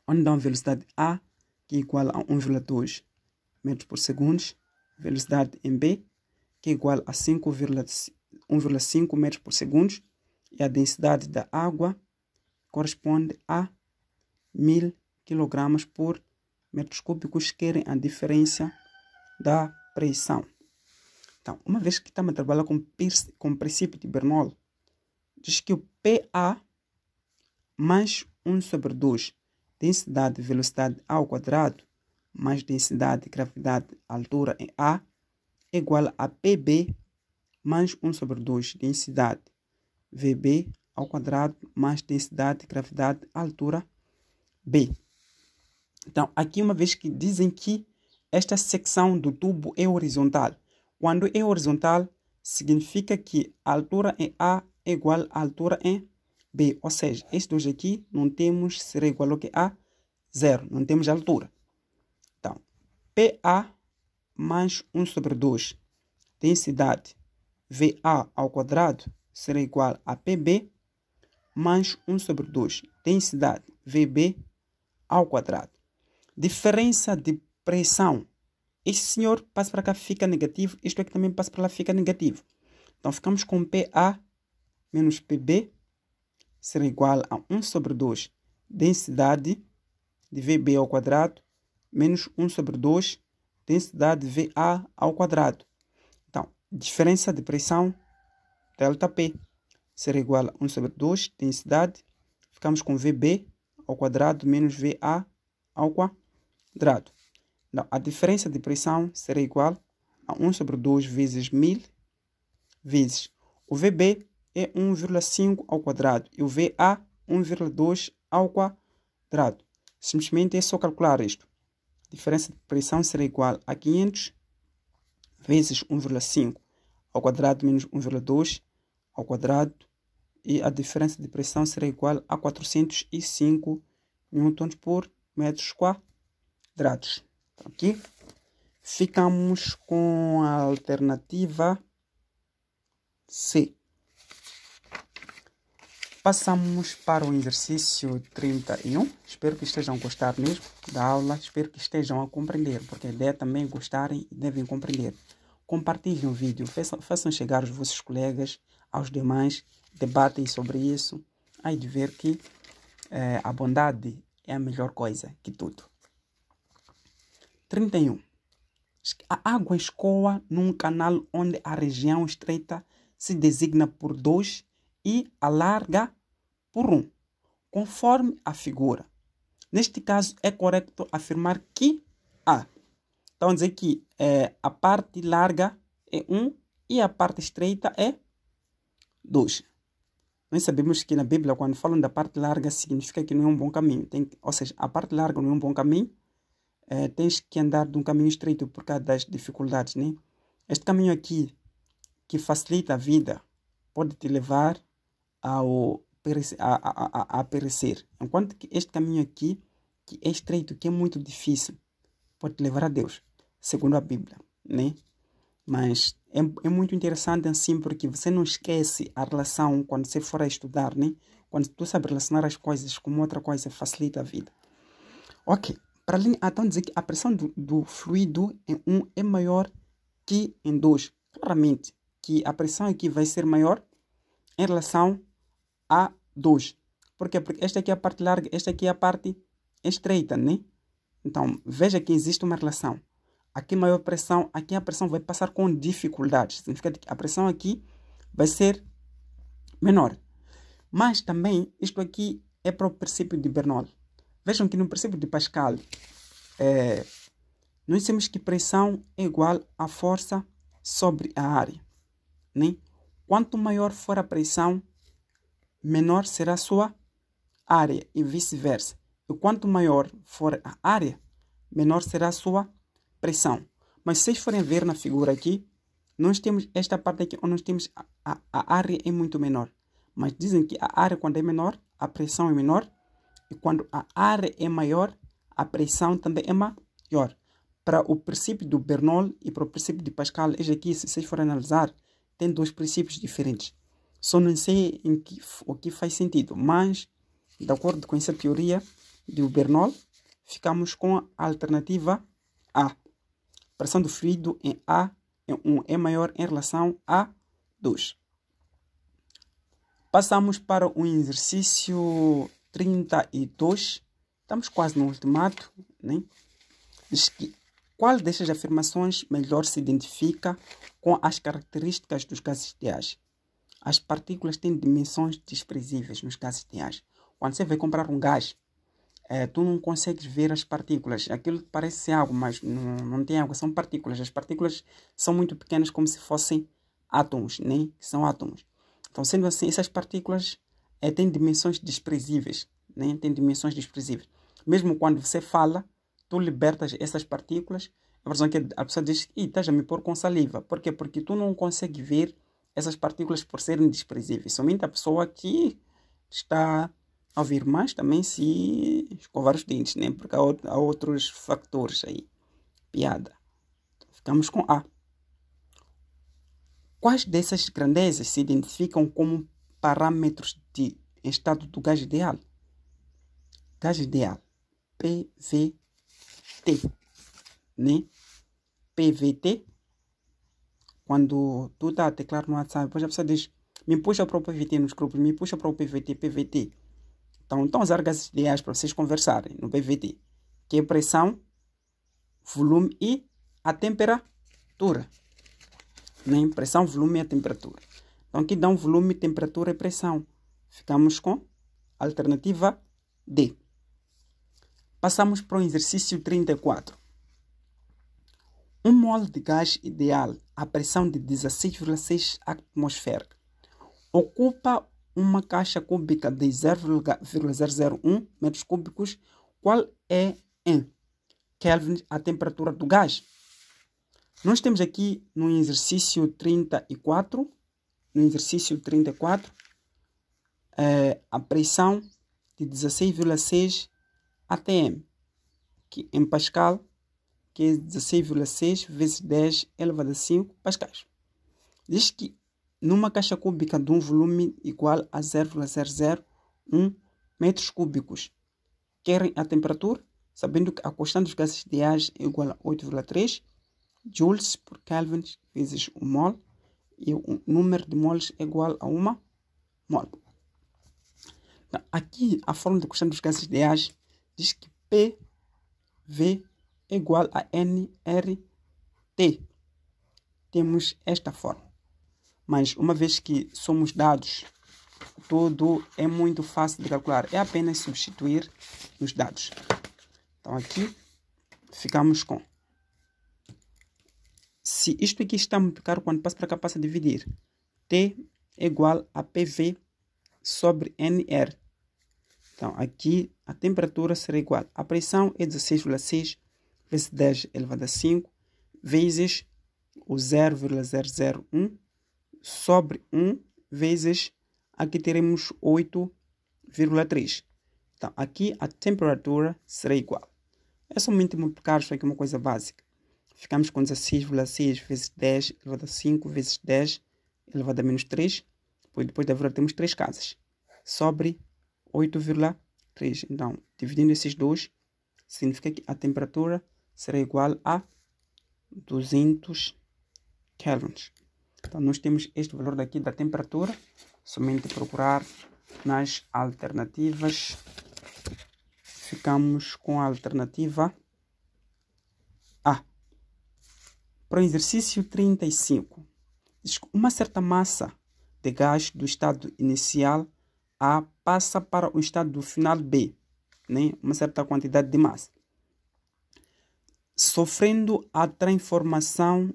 Onde dão a velocidade A, que é igual a 1,2 metros por segundo, velocidade em B, que é igual a 1,5 metros por segundo, e a densidade da água corresponde a 1000 kg por metros cúbicos. Querem a diferença da pressão. Então, uma vez que estamos a trabalhar com o princípio de Bernoulli, diz que o PA mais 1/2 densidade e velocidade ao quadrado mais densidade, gravidade, altura em A é igual a PB mais 1/2 densidade VB ao quadrado mais densidade, gravidade, altura B. Então, aqui uma vez que dizem que esta secção do tubo é horizontal. Quando é horizontal, significa que a altura em A é igual à altura em B. Ou seja, estes dois aqui não temos, será igual ao que a 0. Não temos altura. Então, PA mais 1/2 densidade VA ao quadrado será igual a PB mais 1/2 densidade VB ao quadrado. Diferença de pressão. Este senhor passa para cá, fica negativo. Isto aqui também passa para lá, fica negativo. Então, ficamos com PA menos PB será igual a 1/2 densidade de VB ao quadrado menos 1/2 densidade de VA ao quadrado. Então, diferença de pressão, ΔP, será igual a 1/2 densidade. Ficamos com VB ao quadrado menos VA ao quadrado. Então, a diferença de pressão será igual a 1/2 vezes 1000 vezes o VB é 1,5 ao quadrado e o VA 1,2 ao quadrado. Simplesmente é só calcular isto. A diferença de pressão será igual a 500 vezes 1,5 ao quadrado menos 1,2 ao quadrado, e a diferença de pressão será igual a 405 newtons por metros quadrados. Aqui ficamos com a alternativa C. Passamos para o exercício 31. Espero que estejam a gostar mesmo da aula. Espero que estejam a compreender, porque a ideia é também gostarem e devem compreender. Compartilhem o vídeo, façam chegar os vossos colegas, aos demais, debatem sobre isso. Aí de ver que a bondade é a melhor coisa que tudo. 31. A água escoa num canal onde a região estreita se designa por 2 e alarga por 1, conforme a figura. Neste caso, é correto afirmar que A. Então, dizer que a parte larga é 1 e a parte estreita é 2. Nós sabemos que na Bíblia, quando falam da parte larga, significa que não é um bom caminho. Ou seja, a parte larga não é um bom caminho. Tens que andar de um caminho estreito por causa das dificuldades, né? Este caminho aqui, que facilita a vida, pode te levar a perecer. Enquanto que este caminho aqui, que é estreito, que é muito difícil, pode te levar a Deus, segundo a Bíblia, né? Mas é muito interessante assim, porque você não esquece a relação quando você for a estudar, né? Quando tu sabe relacionar as coisas com outra coisa, facilita a vida. Ok. Para além, então dizer que a pressão do fluido em 1 é maior que em 2. Claramente que a pressão aqui vai ser maior em relação a 2. Por quê? Porque esta aqui é a parte larga, esta aqui é a parte estreita, né? Então, veja que existe uma relação. Aqui maior pressão, aqui a pressão vai passar com dificuldades. Significa que a pressão aqui vai ser menor. Mas também, isto aqui é para o princípio de Bernoulli. Vejam que no princípio de Pascal, nós temos que pressão é igual a força sobre a área, né? Quanto maior for a pressão, menor será a sua área e vice-versa. E quanto maior for a área, menor será a sua pressão. Mas se vocês forem ver na figura aqui, nós temos esta parte aqui onde nós temos a área é muito menor. Mas dizem que a área quando é menor, a pressão é menor. E quando a área é maior, a pressão também é maior. Para o princípio do Bernoulli e para o princípio de Pascal, este aqui, se vocês forem analisar, tem dois princípios diferentes. Só não sei o que faz sentido, mas, de acordo com essa teoria do Bernoulli, ficamos com a alternativa A. Pressão do fluido em A é 1 é maior em relação a 2. Passamos para o exercício 32. Estamos quase no ultimato, né? Diz que qual destas afirmações melhor se identifica com as características dos gases ideais? As partículas têm dimensões desprezíveis nos gases ideais. Quando você vai comprar um gás, tu não consegues ver as partículas. Aquilo parece ser água, mas não tem água, são partículas. As partículas são muito pequenas, como se fossem átomos, né? São átomos. Então, sendo assim, essas partículas têm dimensões desprezíveis, né? Têm dimensões desprezíveis. Mesmo quando você fala, tu libertas essas partículas. A versão que a pessoa diz, estás a me pôr com saliva. Por quê? Porque tu não consegues ver essas partículas por serem desprezíveis. Somente a pessoa que está a ouvir mais também se escovar os dentes, né? Porque há outros fatores aí. Piada. Então, ficamos com A. Quais dessas grandezas se identificam como parâmetros de estado do gás ideal? Gás ideal. PVT. Né? PVT. Quando tu está a teclar no WhatsApp, depois a pessoa diz, me puxa para o PVT nos grupos, me puxa para o PVT, PVT. Então, estão a usar gases ideais para vocês conversarem no PVT, que é pressão, volume e a temperatura. Né? Pressão, volume e a temperatura. Então, aqui dá um volume, temperatura e pressão. Ficamos com a alternativa D. Passamos para o exercício 34. Um mol de gás ideal a pressão de 16,6 atmosférica ocupa uma caixa cúbica de 0,001 metros cúbicos. Qual é em Kelvin a temperatura do gás? Nós temos aqui no exercício 34, a pressão de 16,6 atm, que em Pascal, que é 16,6 vezes 10 elevado a 5 pascais. Diz que numa caixa cúbica de um volume igual a 0,001 metros cúbicos, querem a temperatura, sabendo que a constante dos gases ideais é igual a 8,3 joules por Kelvin vezes o mol, e o número de moles é igual a 1 mol. Então, aqui a fórmula da constante dos gases ideais diz que PV é igual a nRT. Temos esta fórmula. Mas uma vez que somos dados, tudo é muito fácil de calcular. É apenas substituir nos dados. Então aqui ficamos com, se isto aqui está a multiplicar, quando passa para cá passa a dividir. T é igual a PV sobre NR. Então aqui a temperatura será igual. A pressão é 16,6 vezes 10 elevado a 5 vezes o 0,001 sobre 1 vezes, aqui teremos 8,3. Então aqui a temperatura será igual. É somente multiplicar, isso aqui é uma coisa básica. Ficamos com 16,6 vezes 10 elevado a 5 vezes 10 elevado a menos 3. Depois da vírgula temos 3 casas. Sobre 8,3. Então, dividindo esses dois, significa que a temperatura será igual a 200 kelvins. Então, nós temos este valor daqui da temperatura. Somente procurar nas alternativas. Ficamos com a alternativa A. Para o exercício 35. Uma certa massa de gás do estado inicial A passa para o estado final B. Né? Uma certa quantidade de massa. Sofrendo a transformação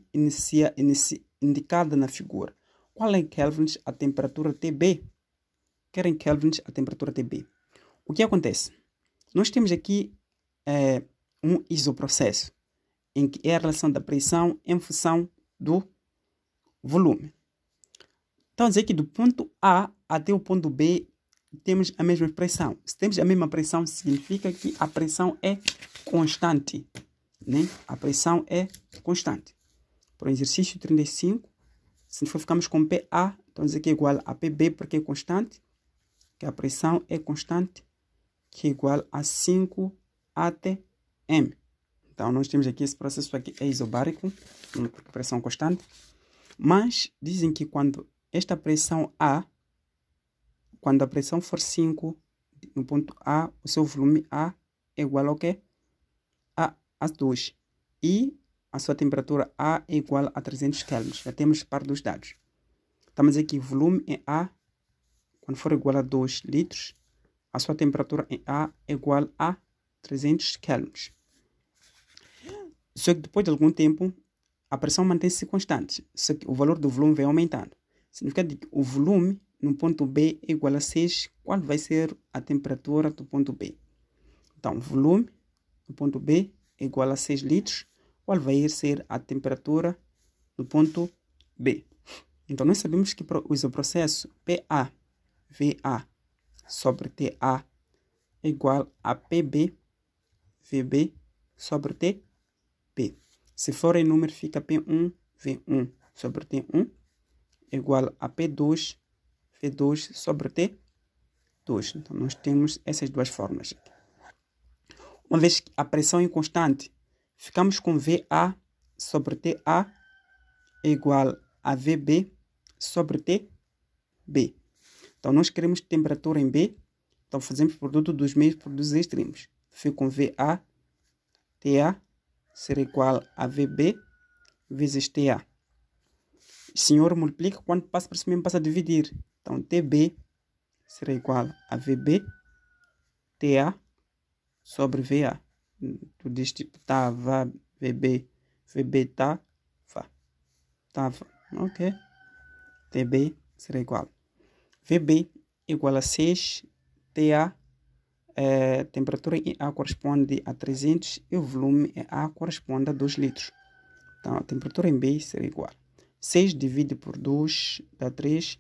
indicada na figura. Qual é em kelvins a temperatura TB? Quer em kelvins a temperatura TB. O que acontece? Nós temos aqui um isoprocesso, em que é a relação da pressão em função do volume. Então, dizer que do ponto A até o ponto B temos a mesma pressão. Se temos a mesma pressão, significa que a pressão é constante. Né? A pressão é constante. Para o exercício 35, se ficamos com PA, então dizer que é igual a PB, porque é constante, que a pressão é constante, que é igual a 5 atm. Então, nós temos aqui esse processo aqui é isobárico, pressão constante. Mas dizem que quando esta pressão A, quando a pressão for 5, no ponto A, o seu volume A é igual ao quê? A 2. E a sua temperatura A é igual a 300 Kelvin. Já temos par dos dados. Estamos aqui, volume em A, quando for igual a 2 litros, a sua temperatura em A é igual a 300 Kelvin. Só que depois de algum tempo, a pressão mantém-se constante, só que o valor do volume vai aumentando. Significa que o volume no ponto B é igual a 6. Qual vai ser a temperatura do ponto B? Então, o volume no ponto B é igual a 6 litros. Qual vai ser a temperatura do ponto B? Então, nós sabemos que o isoprocesso PA, VA sobre TA é igual a PB, VB sobre TB. Se for em número, fica P1, V1 sobre T1 igual a P2, V2 sobre T2. Então, nós temos essas duas fórmulas. Uma vez que a pressão é constante, ficamos com VA sobre TA igual a VB sobre TB. Então, nós queremos temperatura em B. Então, fazemos produto dos meios por dos extremos. Fico com VA, TA será igual a VB vezes TA. O senhor multiplica, quando passa para cima, passa a dividir. Então, TB será igual a VB, TA sobre VA. Tu diz tipo, tava, VB, VB, tava. Ok. TB será igual. VB igual a 6, TA, temperatura em A corresponde a 300 e o volume em A corresponde a 2 litros. Então, a temperatura em B será igual. 6 divide por 2 dá 3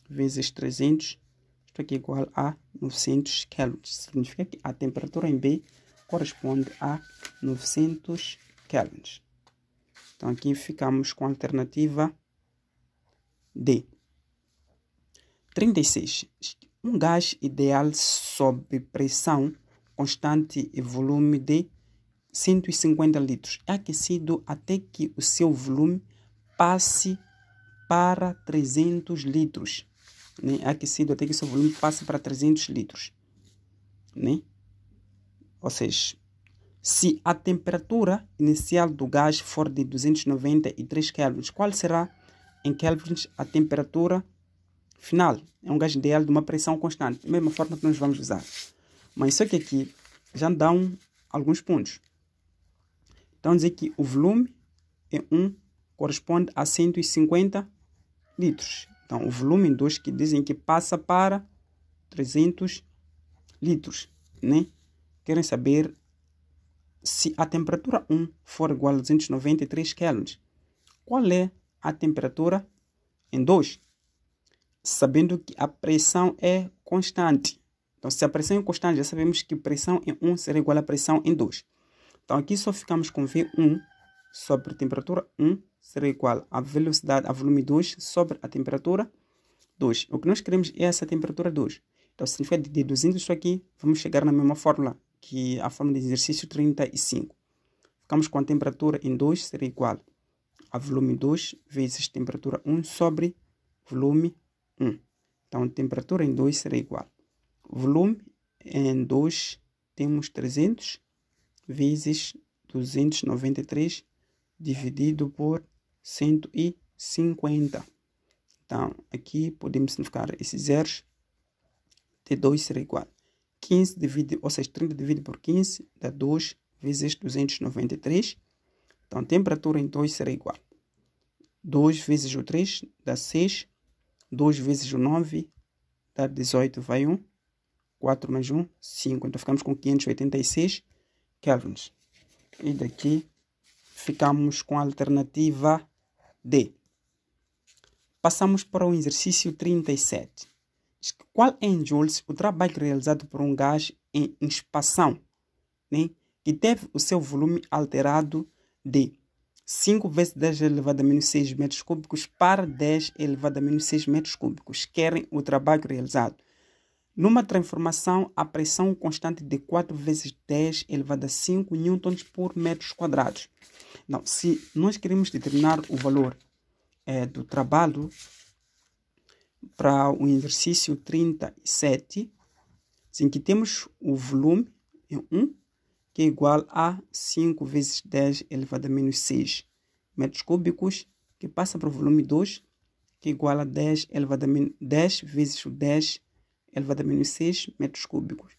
vezes 300. Isto aqui é igual a 900 Kelvin. Significa que a temperatura em B corresponde a 900 Kelvin. Então, aqui ficamos com a alternativa D. 36. Um gás ideal sob pressão constante e volume de 150 litros é aquecido até que o seu volume passe para 300 litros. Né? É aquecido até que o seu volume passe para 300 litros. Né? Ou seja, se a temperatura inicial do gás for de 293 kelvins, qual será em kelvins a temperatura final? É um gás ideal de uma pressão constante. Da mesma forma que nós vamos usar. Mas só que aqui já dão alguns pontos. Então, dizer que o volume em 1 corresponde a 150 litros. Então, o volume em 2 que dizem que passa para 300 litros. Né? Querem saber se a temperatura 1 for igual a 293 kelvins. Qual é a temperatura em 2? Sabendo que a pressão é constante. Então, se a pressão é constante, já sabemos que pressão em 1 será igual a pressão em 2. Então, aqui só ficamos com V1 sobre temperatura 1 será igual a velocidade, a volume 2 sobre a temperatura 2. O que nós queremos é essa temperatura 2. Então, significa que deduzindo isso aqui, vamos chegar na mesma fórmula, que é a fórmula de exercício 35. Ficamos com a temperatura em 2 será igual a volume 2 vezes temperatura 1 sobre volume 1. Então, temperatura em 2 será igual. Volume em 2 temos 300 vezes 293 dividido por 150. Então, aqui podemos significar esses zeros. T2 será igual. 15 divide, ou seja, 30 divide por 15 dá 2 vezes 293. Então, a temperatura em 2 será igual. 2 vezes o 3 dá 6. 2 vezes o 9 dá 18, vai 1. 4 mais 1, 5. Então, ficamos com 586 kelvins. E daqui ficamos com a alternativa D. Passamos para o exercício 37. Qual é em joules o trabalho realizado por um gás em expansão, né, que teve o seu volume alterado de 5 vezes 10 elevado a menos 6 metros cúbicos para 10 elevado a menos 6 metros cúbicos? Querem o trabalho realizado Numa transformação, a pressão constante de 4 vezes 10 elevado a 5 newtons por metros quadrados. Então, se nós queremos determinar o valor do trabalho para o exercício 37, em que temos o volume em 1, que é igual a 5 vezes 10 elevado a menos 6 metros cúbicos, que passa para o volume 2, que é igual a 10 elevado a 10 vezes o 10 elevado a menos 6 metros cúbicos.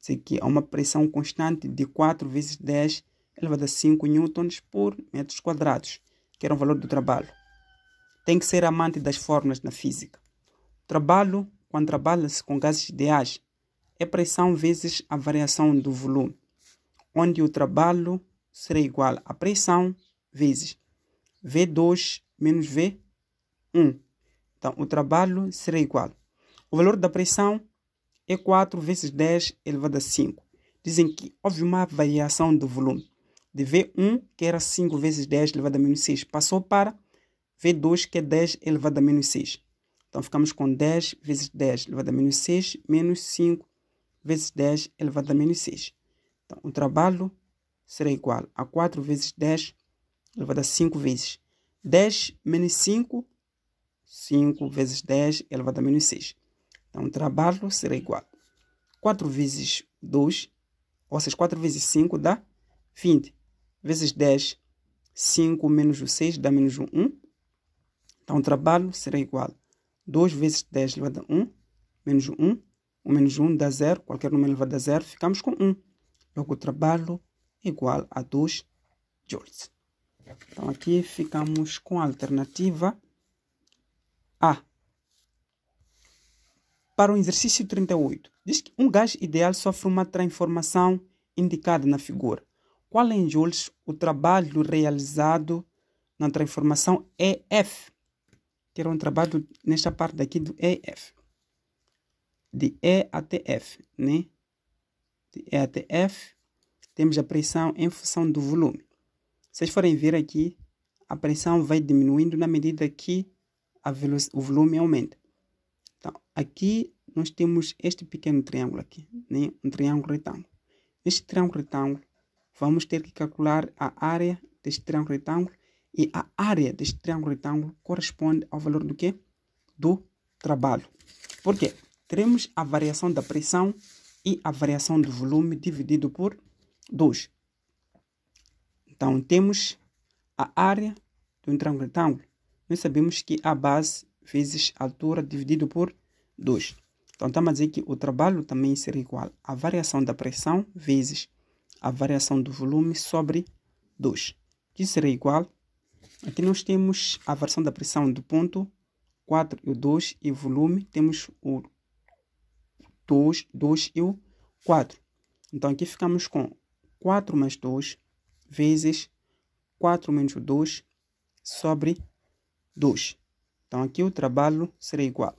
Isso aqui é uma pressão constante de 4 vezes 10 elevado a 5 newtons por metros quadrados, que era o valor do trabalho. Tem que ser amante das fórmulas na física. O trabalho, quando trabalha-se com gases ideais, é pressão vezes a variação do volume, onde o trabalho será igual a pressão vezes V2 menos V1. Então, o trabalho será igual. O valor da pressão é 4 vezes 10 elevado a 5. Dizem que houve uma variação do volume. De V1, que era 5 vezes 10 elevado a menos 6, passou para V2, que é 10 elevado a menos 6. Então, ficamos com 10 vezes 10 elevado a menos 6, menos 5 vezes 10 elevado a menos 6. Então, o trabalho será igual a 4 vezes 10 elevado a 5 vezes 10 menos 5, 5 vezes 10 elevado a menos 6. Então, o trabalho será igual a 4 vezes 2, ou seja, 4 vezes 5 dá 20. Vezes 10, 5 menos o 6 dá menos o 1. Então, o trabalho será igual a 2 vezes 10 elevado a 1, menos o 1. O menos 1 dá 0, qualquer número elevado a 0, ficamos com 1. Logo, o trabalho é igual a 2 joules. Então, aqui ficamos com a alternativa A. Para o exercício 38, diz que um gás ideal sofre uma transformação indicada na figura. Qual é em joules o trabalho realizado na transformação EF? Que era um trabalho nesta parte daqui do EF. De E até F, né? De E até F, temos a pressão em função do volume. Se vocês forem ver aqui, a pressão vai diminuindo na medida que o volume aumenta. Então, aqui nós temos este pequeno triângulo aqui, né? Um triângulo retângulo. Neste triângulo retângulo, vamos ter que calcular a área deste triângulo retângulo, e a área deste triângulo retângulo corresponde ao valor do quê? Do trabalho. Por quê? Teremos a variação da pressão e a variação do volume dividido por 2. Então, temos a área de um triângulo retângulo. Nós sabemos que a base vezes a altura dividido por 2. Então, estamos a dizer que o trabalho também será igual à variação da pressão vezes a variação do volume sobre 2. Que será igual. Aqui nós temos a variação da pressão do ponto 4 e o 2, e o volume temos o 2 e o 4. Então, aqui ficamos com 4 mais 2 vezes 4 menos o 2 sobre 2. Então, aqui o trabalho será igual.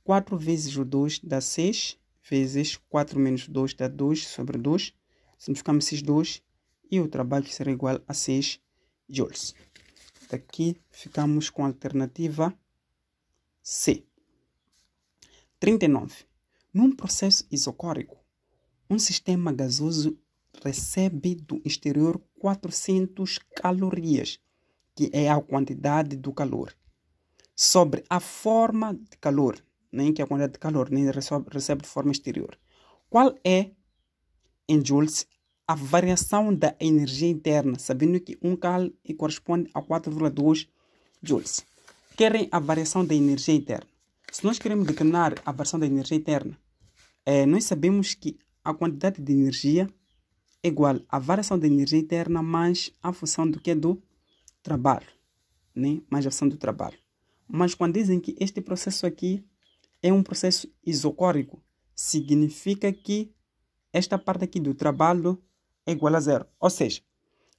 4 vezes o 2 dá 6, vezes 4 menos 2 dá 2 sobre 2. Simplificamos esses 2 e o trabalho será igual a 6 joules. Daqui ficamos com a alternativa C. 39. Num processo isocórico, um sistema gasoso recebe do exterior 400 calorias, que é a quantidade do calor, sobre a forma de calor, nem que é a quantidade de calor, nem recebe de forma exterior. Qual é, em joules, a variação da energia interna, sabendo que 1 cal corresponde a 4,2 joules? Querem a variação da energia interna. Se nós queremos determinar a variação da energia interna, nós sabemos que a quantidade de energia é igual à variação da energia interna mais a função do que? Do trabalho, né? Mais a função do trabalho. Mas quando dizem que este processo aqui é um processo isocórico, significa que esta parte aqui do trabalho é igual a 0. Ou seja,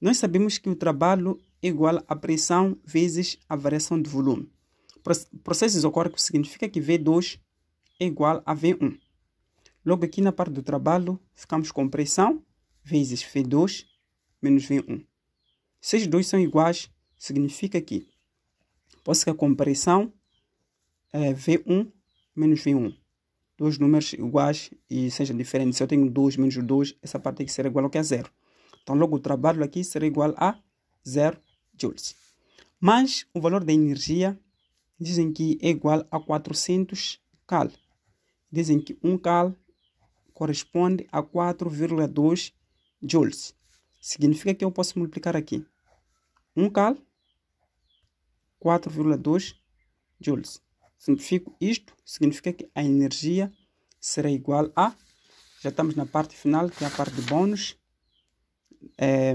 nós sabemos que o trabalho é igual à pressão vezes a variação do volume. Processo isocórico significa que V2 é igual a V1. Logo aqui na parte do trabalho, ficamos com pressão vezes V2 menos V1. Se os dois são iguais, significa que posso ficar com pressão V1 menos V1. dois números iguais e sejam diferentes. Se eu tenho 2 menos 2, essa parte aqui será igual ao que é 0. Então, logo o trabalho aqui será igual a 0 joules. Mas o valor da energia, dizem que é igual a 400 cal. Dizem que 1 cal corresponde a 4,2 joules. Significa que eu posso multiplicar aqui 1 cal, 4,2 joules. Isto significa que a energia será igual a, já estamos na parte final, que é a parte de bônus,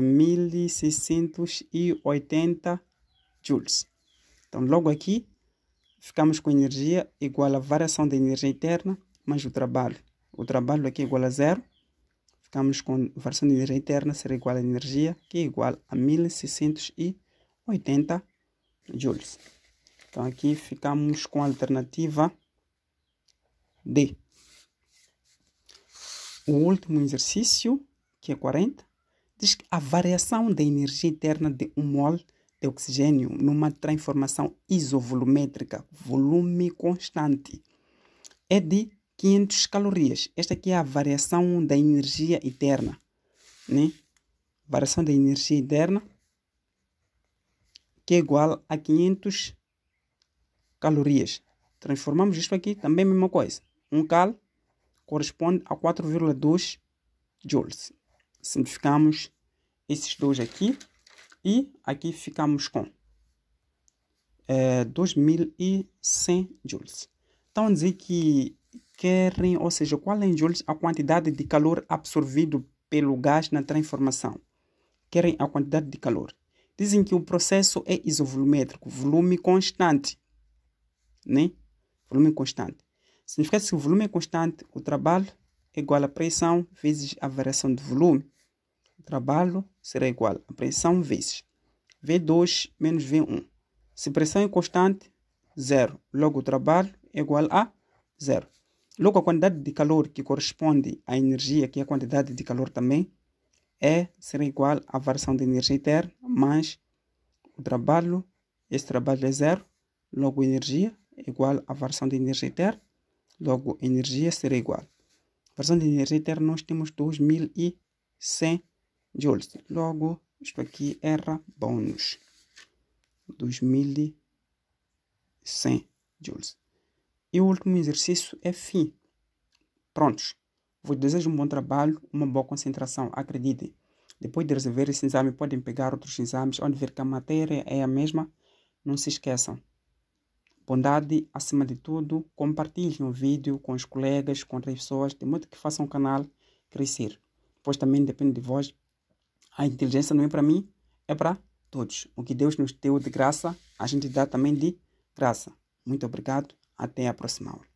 1680 joules. Então, logo aqui, ficamos com energia igual a variação da energia interna, mais o trabalho. O trabalho aqui é igual a 0. Ficamos com variação de energia interna, será igual a energia, que é igual a 1680 joules. Então, aqui ficamos com a alternativa D. O último exercício, que é 40, diz que a variação da energia interna de 1 mol de oxigênio numa transformação isovolumétrica, volume constante, é de 500 calorias. Esta aqui é a variação da energia interna, né? Variação da energia interna, que é igual a 500 calorias. Transformamos isto aqui, também a mesma coisa. 1 cal corresponde a 4,2 joules. Simplificamos esses dois aqui. E aqui ficamos com 2100 joules. Então, a dizer que querem, ou seja, qual é em joules a quantidade de calor absorvido pelo gás na transformação. Querem a quantidade de calor. Dizem que o processo é isovolumétrico, volume constante. Né? Volume constante. Significa que se o volume é constante, o trabalho é igual a pressão vezes a variação de volume. O trabalho será igual a pressão vezes V2 menos V1. Se pressão é constante, 0. Logo o trabalho é igual a 0. Logo a quantidade de calor que corresponde à energia, que é a quantidade de calor também, será igual à variação de energia interna, mais o trabalho, esse trabalho é 0. Logo energia é igual à variação de energia interna. Logo energia será igual. A variação de energia interna nós temos 2100 joules. Logo, isto aqui era bônus. 2100 joules. E o último exercício é fim. Prontos. Vos desejo um bom trabalho, uma boa concentração. Acreditem. Depois de resolver esse exame, podem pegar outros exames, onde ver que a matéria é a mesma. Não se esqueçam. Bondade, acima de tudo. Compartilhem o vídeo com os colegas, com outras pessoas, de modo que façam o canal crescer. Pois também depende de vós. A inteligência não é para mim, é para todos. O que Deus nos deu de graça, a gente dá também de graça. Muito obrigado. Até a próxima aula.